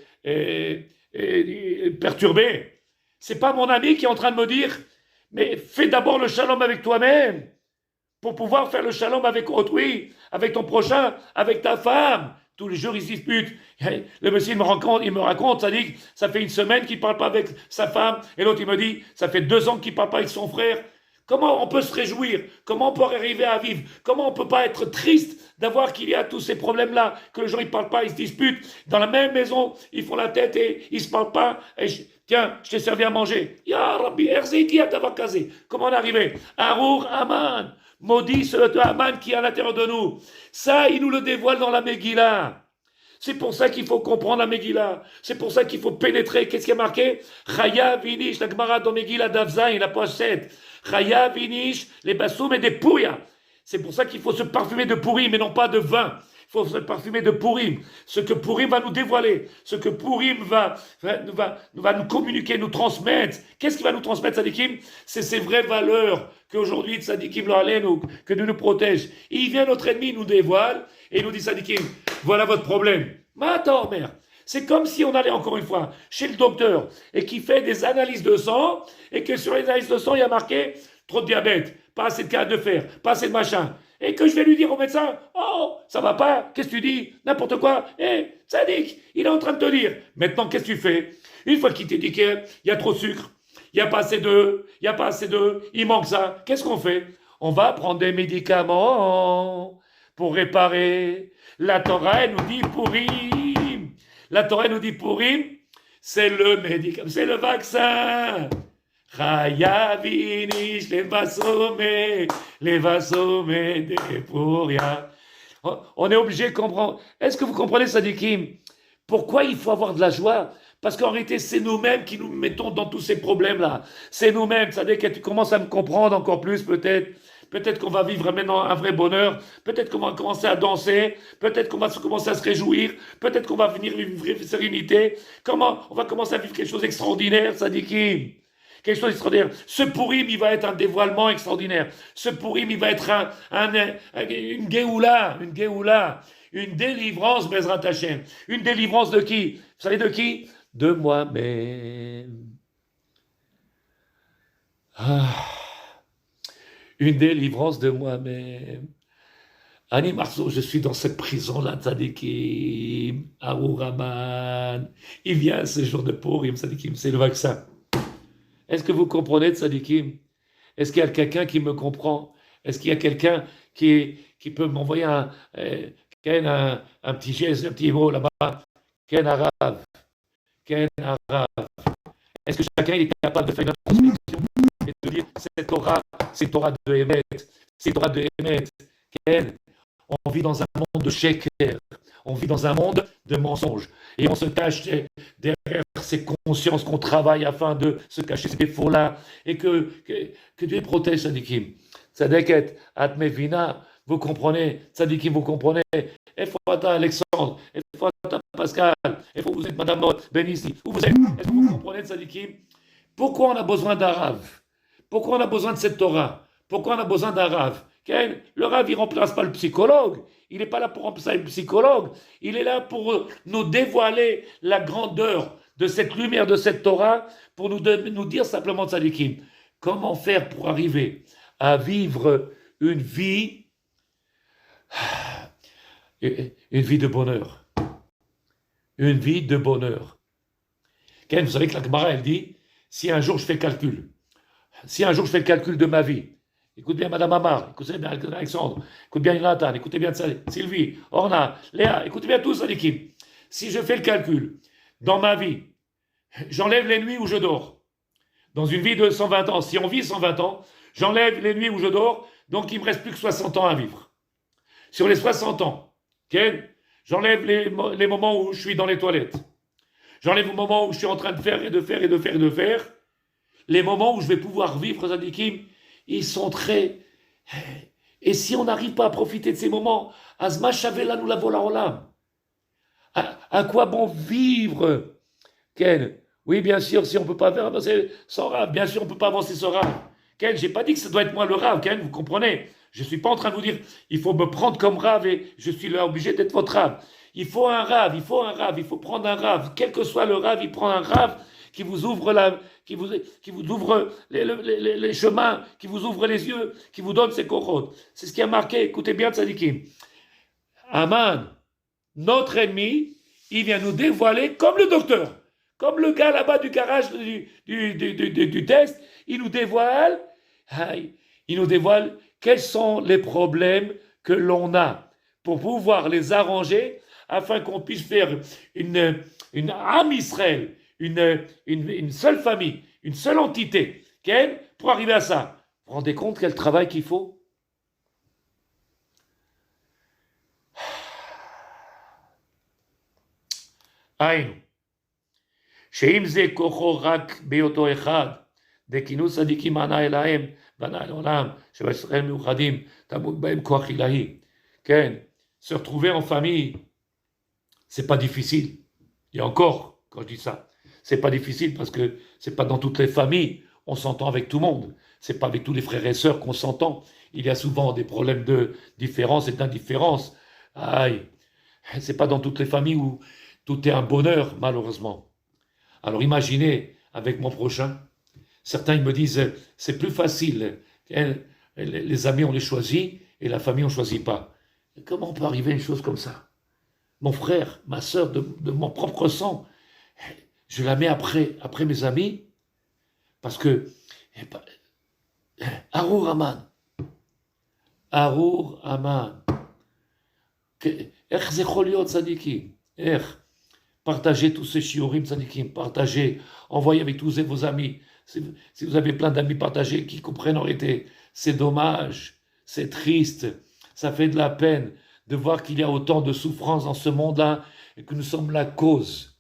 perturber. C'est pas mon ami qui est en train de me dire, mais fais d'abord le shalom avec toi-même, pour pouvoir faire le shalom avec autrui, avec ton prochain, avec ta femme. Tous les jours, ils se disputent. Le monsieur, il me raconte, ça dit, ça fait une semaine qu'il ne parle pas avec sa femme, et l'autre, il me dit, ça fait 2 ans qu'il ne parle pas avec son frère. Comment on peut se réjouir? Comment on peut arriver à vivre? Comment on ne peut pas être triste d'avoir qu'il y a tous ces problèmes-là, que les gens ne parlent pas, ils se disputent. Dans la même maison, ils font la tête et ils ne se parlent pas. Et tiens, je t'ai servi à manger. Ya Rabbi, Erzeki Atavakaze. Comment on est arrivé? Arur Aman. Maudit ce Aman qui est à l'intérieur de nous. Ça, il nous le dévoile dans la Megillah. C'est pour ça qu'il faut comprendre la Megillah. C'est pour ça qu'il faut pénétrer. Qu'est-ce qui est marqué? Chaya Vinish, la Gemara dans Megillah d'Avzaï, la page 7. Chaya Vinish, les bassoum et des pouya. C'est pour ça qu'il faut se parfumer de Purim, mais non pas de vin. Il faut se parfumer de Purim. Ce que Purim va nous dévoiler, ce que Purim va nous communiquer, nous transmettre. Qu'est-ce qu'il va nous transmettre, Tzadikim? C'est ces vraies valeurs qu'aujourd'hui, Tzadikim nous que Dieu nous protège. Il vient notre ennemi, il nous dévoile, et il nous dit, Tzadikim, voilà votre problème. Mais attends, mère. C'est comme si on allait encore une fois chez le docteur et qui fait des analyses de sang et que sur les analyses de sang, il y a marqué trop de diabète, pas assez de canne de fer, pas assez de machin. Et que je vais lui dire au médecin, oh, ça va pas, qu'est-ce que tu dis? N'importe quoi. Tzadik, il est en train de te dire. Maintenant, qu'est-ce que tu fais? Une fois qu'il t'a dit qu'il y a trop de sucre, il n'y a pas assez il manque ça. Qu'est-ce qu'on fait? On va prendre des médicaments pour réparer. La Torah, elle nous dit Purim. La Torah nous dit Purim, c'est le médicament, c'est le vaccin. Chaya Vinish, les vasome des Puria. On est obligé de comprendre. Est-ce que vous comprenez, Sadikim? Pourquoi il faut avoir de la joie? Parce qu'en réalité, c'est nous-mêmes qui nous mettons dans tous ces problèmes-là. C'est nous-mêmes. Ça veut dire que tu commences à me comprendre encore plus, peut-être. Peut-être qu'on va vivre maintenant un vrai bonheur. Peut-être qu'on va commencer à danser. Peut-être qu'on va commencer à se réjouir. Peut-être qu'on va venir vivre une vraie sérénité. Comment? On va commencer à vivre quelque chose d'extraordinaire, ça dit qui? Quelque chose d'extraordinaire. Ce Pourim, il va être un dévoilement extraordinaire. Ce Pourim, il va être une Géoula, une délivrance, Bezrat Hashem. Une délivrance de qui? Vous savez de qui? De moi-même. Une délivrance de moi-même. Ani Marceau, je suis dans cette prison-là, Tzadikim, Arouraman. Il vient ce jour de Purim, Tzadikim, c'est le vaccin. Est-ce que vous comprenez, Tzadikim? Est-ce qu'il y a quelqu'un qui me comprend? Est-ce qu'il y a quelqu'un qui peut m'envoyer un petit geste, un petit mot là-bas? Ken Arav. Ken Arav. Est-ce que chacun est capable de faire une introspection et de dire cette Torah, c'est Torah de Emet, c'est Torah de Emet. Ken, on vit dans un monde de sheker, on vit dans un monde de mensonges. Et on se cache derrière ces consciences qu'on travaille afin de se cacher ces défauts-là. Et que Dieu protège, Tzadikim. Tzadeket, Atmevina, vous comprenez, Tzadikim, vous comprenez. Efrata Alexandre, Efrata Pascal, Efrata vous êtes Madame Benissi, où vous êtes? Est-ce que vous comprenez, Tzadikim? Pourquoi on a besoin d'un Rav? Pourquoi on a besoin de cette Torah? Pourquoi on a besoin d'un Rav? Le Rav, il ne remplace pas le psychologue. Il n'est pas là pour remplacer le psychologue. Il est là pour nous dévoiler la grandeur de cette lumière, de cette Torah, pour nous dire simplement, Tzadikim, comment faire pour arriver à vivre une vie de bonheur. Une vie de bonheur. Vous savez que la Gemara, elle dit, si un jour je fais le calcul de ma vie, écoute bien Madame Amar, écoutez bien Alexandre, écoute bien Jonathan, écoutez bien Sylvie, Orna, Léa, écoutez bien tous l'équipe. Si je fais le calcul, dans ma vie, j'enlève les nuits où je dors. Dans une vie de 120 ans, si on vit 120 ans, j'enlève les nuits où je dors, donc il ne me reste plus que 60 ans à vivre. Sur les 60 ans, j'enlève les moments où je suis dans les toilettes. J'enlève les moments où je suis en train de faire et de faire. Les moments où je vais pouvoir vivre, Tzadikim, ils sont très... Et si on n'arrive pas à profiter de ces moments, Azma Shavela nous la vola olam. À quoi bon vivre, Ken? Oui, bien sûr, si on ne peut pas faire avancer sans Rav, bien sûr, on ne peut pas avancer sans Rav. Ken, je n'ai pas dit que ça doit être moi le Rav, Ken, vous comprenez? Je ne suis pas en train de vous dire, il faut me prendre comme Rav et je suis là obligé d'être votre Rav. Il faut un Rav, il faut prendre un Rav. Quel que soit le Rav, il prend un Rav qui vous ouvre qui vous ouvre les chemins, qui vous ouvre les yeux, qui vous donne ses korotes. C'est ce qui a marqué, écoutez bien Tzadikim. Aman, notre ennemi, il vient nous dévoiler comme le docteur, comme le gars là-bas du garage du test, il nous dévoile quels sont les problèmes que l'on a pour pouvoir les arranger afin qu'on puisse faire une âme Israël, une seule famille, une seule entité, pour arriver à ça. Vous vous rendez compte quel travail qu'il faut? Aïnou. שאם זה כוחו רק בהיותו אחד, דכינוס צדיקים ענה אליהם וענה לעולם, שבישראל מאוחדים, תמות בהם כוח אלוהי. Se retrouver en famille, c'est pas difficile. Et encore, quand je dis ça, c'est pas difficile parce que c'est pas dans toutes les familles on s'entend avec tout le monde. C'est pas avec tous les frères et sœurs qu'on s'entend. Il y a souvent des problèmes de différence et d'indifférence. C'est pas dans toutes les familles où tout est un bonheur, malheureusement. Alors imaginez avec mon prochain, certains ils me disent c'est plus facile, les amis on les choisit et la famille on choisit pas. Comment on peut arriver à une chose comme ça? Mon frère, ma sœur de mon propre sang, je la mets après mes amis parce que Arour Aman, partagez tous ces shiurim tzadikim, partagez, envoyez avec tous vos amis. Si vous avez plein d'amis, partagés qui comprennent en réalité. C'est dommage, c'est triste, ça fait de la peine de voir qu'il y a autant de souffrance dans ce monde-là et que nous sommes la cause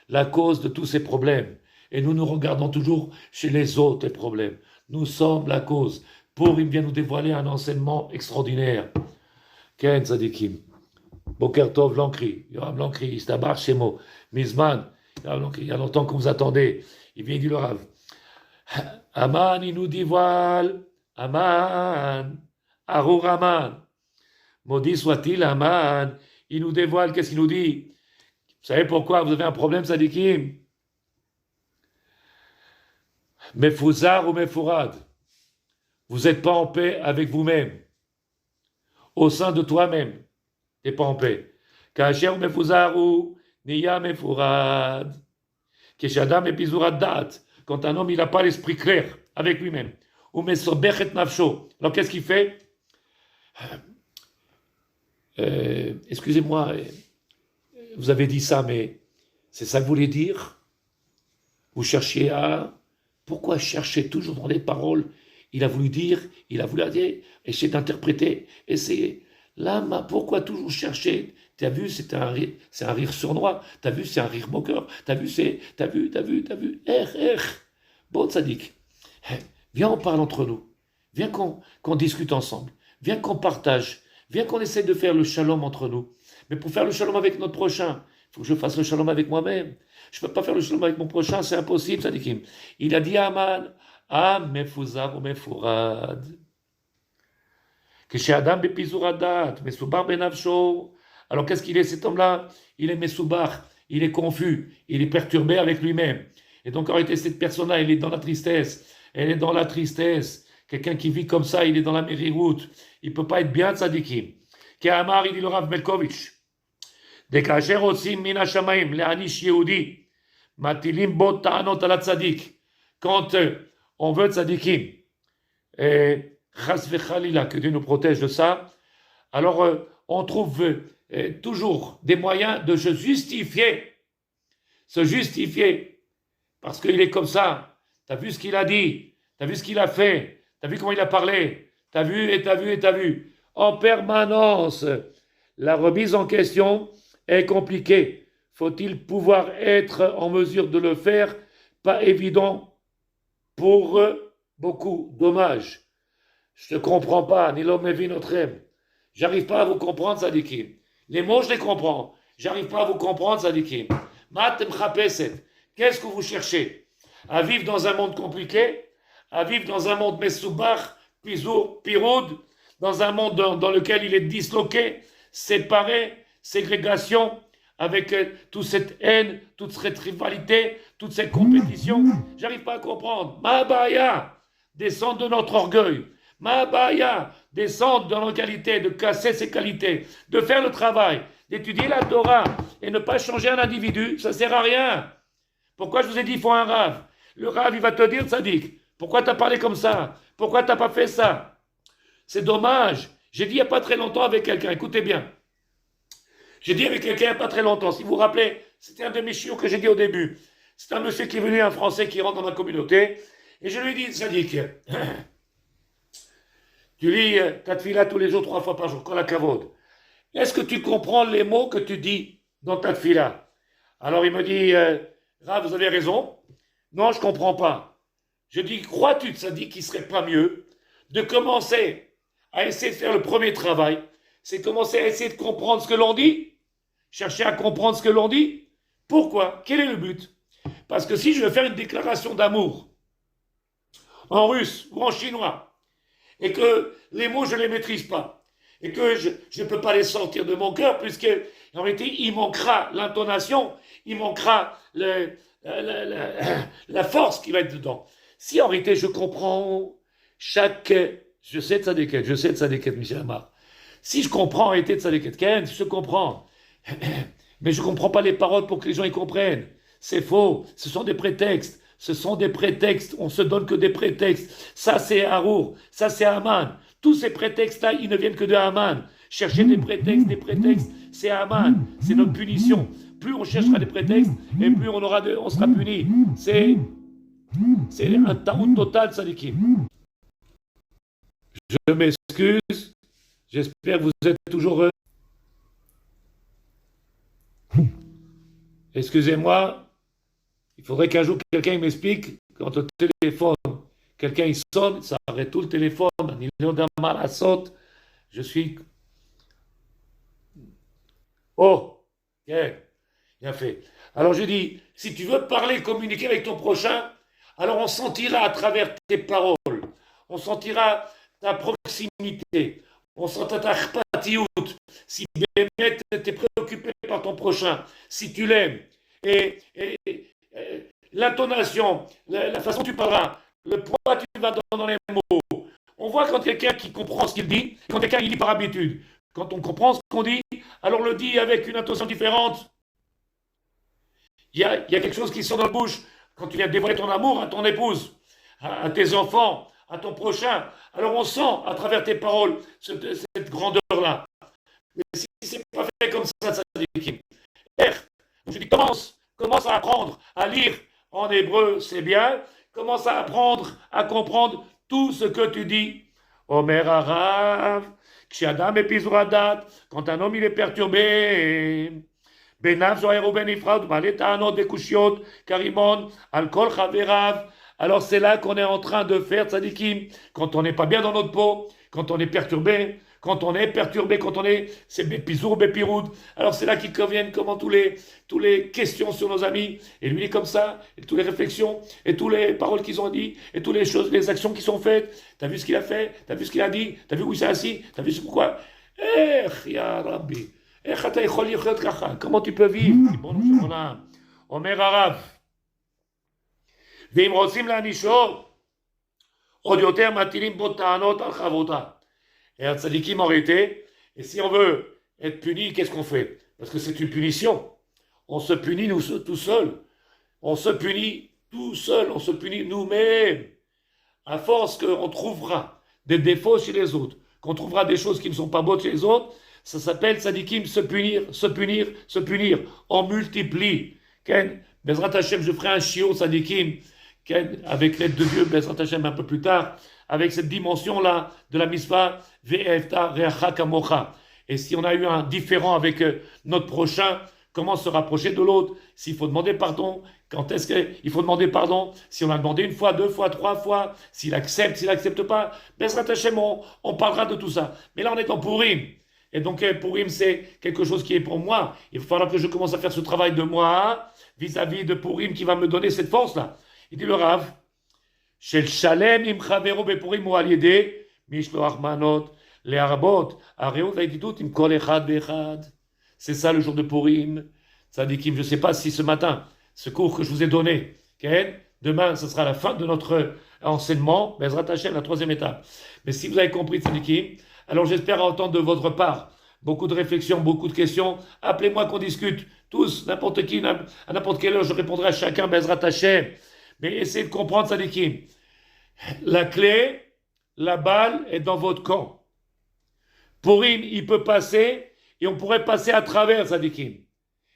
de tous ces problèmes. Et nous nous regardons toujours chez les autres les problèmes. Nous sommes la cause. Purim vient nous dévoiler un enseignement extraordinaire. Ken Tzadikim, Boker Tov Lankri, Yoram Lankri, Istabar Shemo, Mizman, il y a longtemps qu'on vous attendait. Il vient du Rav. Aman, il nous dévoile. Aman, Arur Aman. Maudit soit-il, Aman. Il nous dévoile, qu'est-ce qu'il nous dit? Vous savez pourquoi vous avez un problème, Tzadikim? Mefouzar ou Mefourad. Vous n'êtes pas en paix avec vous-même. Au sein de toi-même. Tu n'es pas en paix. Kacher ou Mefouzar ou Niya Mefourad. Keshadam et Pizurad Dat. Quand un homme, il n'a pas l'esprit clair avec lui-même. Ou Mesobechet Nafsho. Alors qu'est-ce qu'il fait? Excusez-moi, vous avez dit ça, mais c'est ça que vous voulez dire? Vous cherchiez à... Pourquoi chercher toujours dans les paroles? Il a voulu dire, essayer d'interpréter, essayer. Là, pourquoi toujours chercher? T'as vu, c'est un rire sournois. T'as vu, c'est un rire moqueur. T'as vu. Bon, Tzadik, viens, on parle entre nous. Viens qu'on discute ensemble. Viens qu'on partage. Viens qu'on essaie de faire le shalom entre nous. Mais pour faire le shalom avec notre prochain, il faut que je fasse le shalom avec moi-même. Je ne peux pas faire le shalom avec mon prochain, c'est impossible, Tzadikim. Il a dit à Aman, Mefouzar ou Mefourad. Adam bepizuradat, Mesoubar benavsho. Alors qu'est-ce qu'il est cet homme-là? Il est Mesoubar, il est confus, il est perturbé avec lui-même. Et donc en réalité, cette personne-là, elle est dans la tristesse. Elle est dans la tristesse. Quelqu'un qui vit comme ça, il est dans la mériroute. Il ne peut pas être bien, Tzadikim. Qu'Amar, il dit le Rav Melkovitch. Dekacher osim mina shamaim, le'anish yehudi. Matilim bot ta'anot ala tzadik. Quand on veut tzadikim, et chas vechalila, que Dieu nous protège de ça, alors on trouve toujours des moyens de se justifier, parce qu'il est comme ça. T'as vu ce qu'il a dit, t'as vu ce qu'il a fait, t'as vu comment il a parlé, t'as vu. En permanence, la remise en question est compliquée. Faut-il pouvoir être en mesure de le faire? Pas évident pour beaucoup. Dommage. Je ne comprends pas. Ni l'homme ni notre âme. J'arrive pas à vous comprendre, Tzadikim. Les mots, je les comprends. J'arrive pas à vous comprendre, Tzadikim. Matem chapeset. Qu'est-ce que vous cherchez? À vivre dans un monde compliqué? À vivre dans un monde mesoubach, piroud? Dans un monde dans lequel il est disloqué, séparé, ségrégation, avec toute cette haine, toute cette rivalité, toute cette compétition. J'arrive pas à comprendre. Ma'abaya, descendre de notre orgueil. Ma'abaya, descendre dans nos qualités, de casser ses qualités, de faire le travail, d'étudier la Torah et ne pas changer un individu, ça sert à rien. Pourquoi je vous ai dit il faut un Rav? Le Rav, il va te dire, Tzadik, pourquoi tu as parlé comme ça? Pourquoi tu n'as pas fait ça? C'est dommage. J'ai dit il n'y a pas très longtemps avec quelqu'un, écoutez bien. J'ai dit avec quelqu'un il n'y a pas très longtemps, si vous vous rappelez, c'était un de mes chiots que j'ai dit au début. C'est un monsieur qui est venu, un Français qui rentre dans ma communauté, et je lui ai dit, Sadiq, tu lis ta tefila tous les jours, 3 fois par jour, quand la kavod. Est-ce que tu comprends les mots que tu dis dans ta tefila? Alors il me dit, Rav, vous avez raison. Non, je ne comprends pas. Je dis, crois-tu, Sadiq, qu'il ne serait pas mieux de commencer à essayer de faire le premier travail, c'est commencer à essayer de comprendre ce que l'on dit, chercher à comprendre ce que l'on dit. Pourquoi? Quel est le but? Parce que si je veux faire une déclaration d'amour en russe ou en chinois, et que les mots je ne les maîtrise pas, et que je ne peux pas les sortir de mon cœur, puisque en réalité il manquera l'intonation, il manquera la force qui va être dedans. Si en réalité je comprends chaque... Je sais de Tzadeket, Michel Amar. Si je comprends en réalité de Tzadeket Ken, je comprends. Mais je ne comprends pas les paroles pour que les gens y comprennent. C'est faux. Ce sont des prétextes. On se donne que des prétextes. Ça, c'est Harour. Ça, c'est Haman. Tous ces prétextes-là, ils ne viennent que de Haman. Chercher des prétextes, c'est Haman. C'est notre punition. Plus on cherchera des prétextes, et plus on sera puni. C'est un tarout total, Tzadikim. Je m'excuse. J'espère que vous êtes toujours heureux. Excusez-moi, il faudrait qu'un jour quelqu'un m'explique, quand au téléphone, quelqu'un il sonne, ça arrête tout le téléphone, je suis... Oh, bien, bien fait. Alors je dis, si tu veux parler, communiquer avec ton prochain, alors on sentira à travers tes paroles, on sentira ta proximité, on sentira ta chpatiout, si bien tu es préoccupé par ton prochain, si tu l'aimes, et l'intonation, la façon dont tu parleras, le poids que tu vas dans les mots. On voit quand quelqu'un qui comprend ce qu'il dit, quand quelqu'un il dit par habitude. Quand on comprend ce qu'on dit, alors on le dit avec une intention différente. Il y a quelque chose qui sort dans la bouche quand tu viens dévoiler ton amour à ton épouse, à tes enfants, à ton prochain. Alors on sent à travers tes paroles cette grandeur-là. Mais si c'est pas fait comme ça dit je dis commence à apprendre à lire en hébreu, c'est bien. Commence à apprendre à comprendre tout ce que tu dis. Omer Arav, Kshiadam Epizradat, quand un homme il est perturbé, Benav Zoher ou Benifraud, Malétanot, Dekushiot, Karimon, Alkol Chaverav. Alors c'est là qu'on est en train de faire tzadikim, quand on n'est pas bien dans notre peau, quand on est perturbé, quand on est, c'est Bepizour, Bepiroud. Alors c'est là qu'il conviennent comment tous les questions sur nos amis, et lui il est comme ça, et toutes les réflexions, et toutes les paroles qu'ils ont dit, et toutes les choses, les actions qui sont faites. T'as vu ce qu'il a fait, t'as vu ce qu'il a dit, t'as vu où il s'est assis, t'as vu pourquoi. Ya Rabbi, comment tu peux vivre? Omer Arav. ואם רוצים להענישו, עוד יותר מטילים בו טענות על חברותה. Et un tzadikim en réalité, et si on veut être puni, qu'est-ce qu'on fait? Parce que c'est une punition. On se punit nous tout seuls. On se punit tout seul, on se punit nous-mêmes. À force qu'on trouvera des défauts chez les autres, qu'on trouvera des choses qui ne sont pas bonnes chez les autres, ça s'appelle tzadikim, se punir, se punir, se punir. On multiplie. Ken, Bezrat Hashem, je ferai un chiot tzadikim, avec l'aide de Dieu, Bezrat Hashem, un peu plus tard, avec cette dimension-là de la misva, Ve'efta reacha kamocha. Et si on a eu un différend avec notre prochain, comment se rapprocher de l'autre? S'il faut demander pardon, quand est-ce qu'il faut demander pardon? Si on a demandé une fois, deux fois, trois fois, s'il accepte, s'il n'accepte pas, Bezrat Hashem, on parlera de tout ça. Mais là, on est en Purim. Et donc, Purim, c'est quelque chose qui est pour moi. Il va falloir que je commence à faire ce travail de moi, vis-à-vis de Purim, qui va me donner cette force-là. Il dit le Rav, Shel Shalem im Chavero bePurim ou al yedei mishloach manot le'arbot areut va'edidut im kol echad ve'echad. C'est ça le jour de Purim. Tzadikim, je ne sais pas si ce matin, ce cours que je vous ai donné, demain, ce sera la fin de notre enseignement, Bezrat Hashem, la troisième étape. Mais si vous avez compris, Tzadikim, alors j'espère entendre de votre part beaucoup de réflexions, beaucoup de questions. Appelez-moi qu'on discute, tous, n'importe qui, à n'importe quelle heure, je répondrai à chacun, Bezrat Hashem. Mais essayez de comprendre, Tzadikim. La clé, la balle est dans votre camp. Purim, il peut passer, et on pourrait passer à travers, Tzadikim.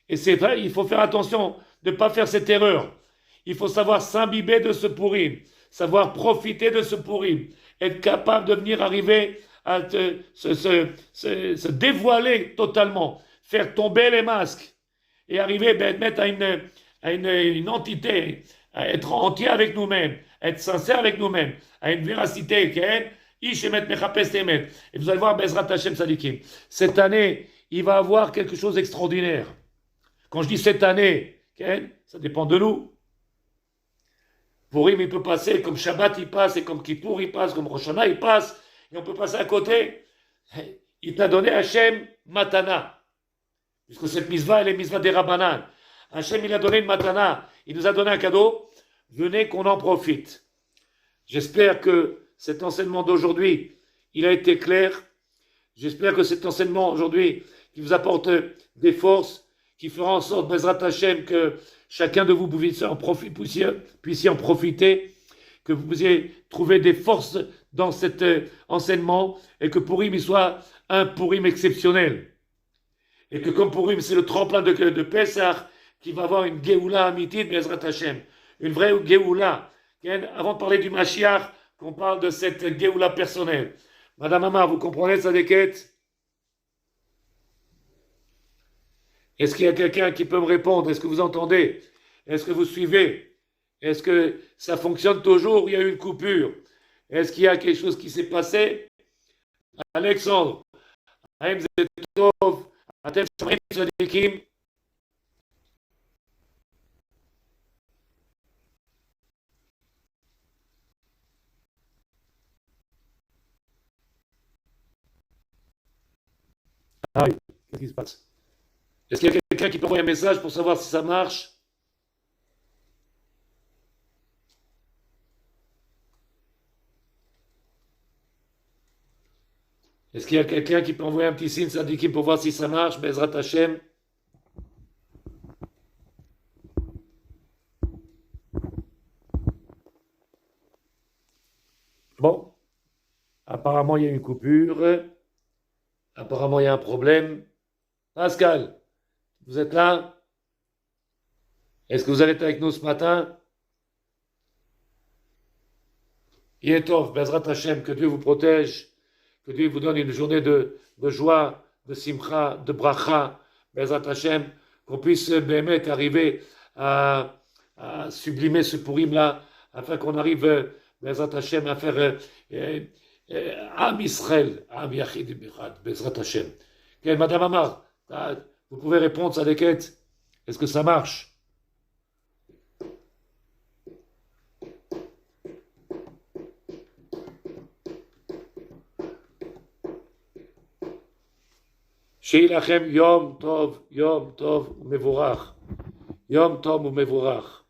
Et c'est vrai, il faut faire attention de ne pas faire cette erreur. Il faut savoir s'imbiber de ce Purim, savoir profiter de ce Purim, être capable de venir arriver à se dévoiler totalement, faire tomber les masques, et arriver mettre à une entité, à être entier avec nous-mêmes, être sincère avec nous-mêmes, à une véracité, et vous allez voir Bezrat Hashem Tzadikim. Cette année, il va avoir quelque chose d'extraordinaire. Quand je dis cette année, ça dépend de nous. Purim, il peut passer comme Shabbat, il passe, et comme Kippour, il passe, comme Rosh Hashanah, il passe, et on peut passer à côté. Il t'a donné Hashem Matana, puisque cette misva, elle est misva des Rabbanan. Hashem, il a donné une Matana, il nous a donné un cadeau, venez qu'on en profite. J'espère que cet enseignement d'aujourd'hui, il a été clair. J'espère que cet enseignement aujourd'hui, qui vous apporte des forces, qui fera en sorte, Bezrat Hashem, que chacun de vous puissiez en profiter, que vous puissiez trouver des forces dans cet enseignement, et que Purim il soit un Purim exceptionnel. Et que comme Purim, c'est le tremplin de Pessah, qui va avoir une Géoula amitie de Bezrat Hashem, une vraie Géoula. Avant de parler du Mashiach, qu'on parle de cette Géoula personnelle. Madame Mama, vous comprenez ça des quêtes? Est-ce qu'il y a quelqu'un qui peut me répondre? Est-ce que vous entendez? Est-ce que vous suivez? Est-ce que ça fonctionne toujours ou il y a eu une coupure? Est-ce qu'il y a quelque chose qui s'est passé? Alexandre, האם זה טוב? אתם שומעים צדיקים? Ah oui, qu'est-ce qui se passe? Est-ce qu'il y a quelqu'un qui peut envoyer un message pour savoir si ça marche? Est-ce qu'il y a quelqu'un qui peut envoyer un petit signe Sadikim pour voir si ça marche? Bezrat Hashem. Bon, apparemment il y a une coupure. Apparemment il y a un problème. Pascal, vous êtes là? Est-ce que vous allez être avec nous ce matin? Yetov, Bezrat Hashem, que Dieu vous protège, que Dieu vous donne une journée de joie, de simcha, de bracha, Bezrat Hashem, qu'on puisse bémet arriver à sublimer ce pourim-là, afin qu'on arrive, Bezrat Hashem, à faire Am Israël, Am Yachid Bichad, Bezrat Hashem. Okay, Madame Amar, vous pouvez répondre, Sadeket, est-ce que ça marche? שיהיה לכם יום טוב ומבורך. יום טוב ומבורך.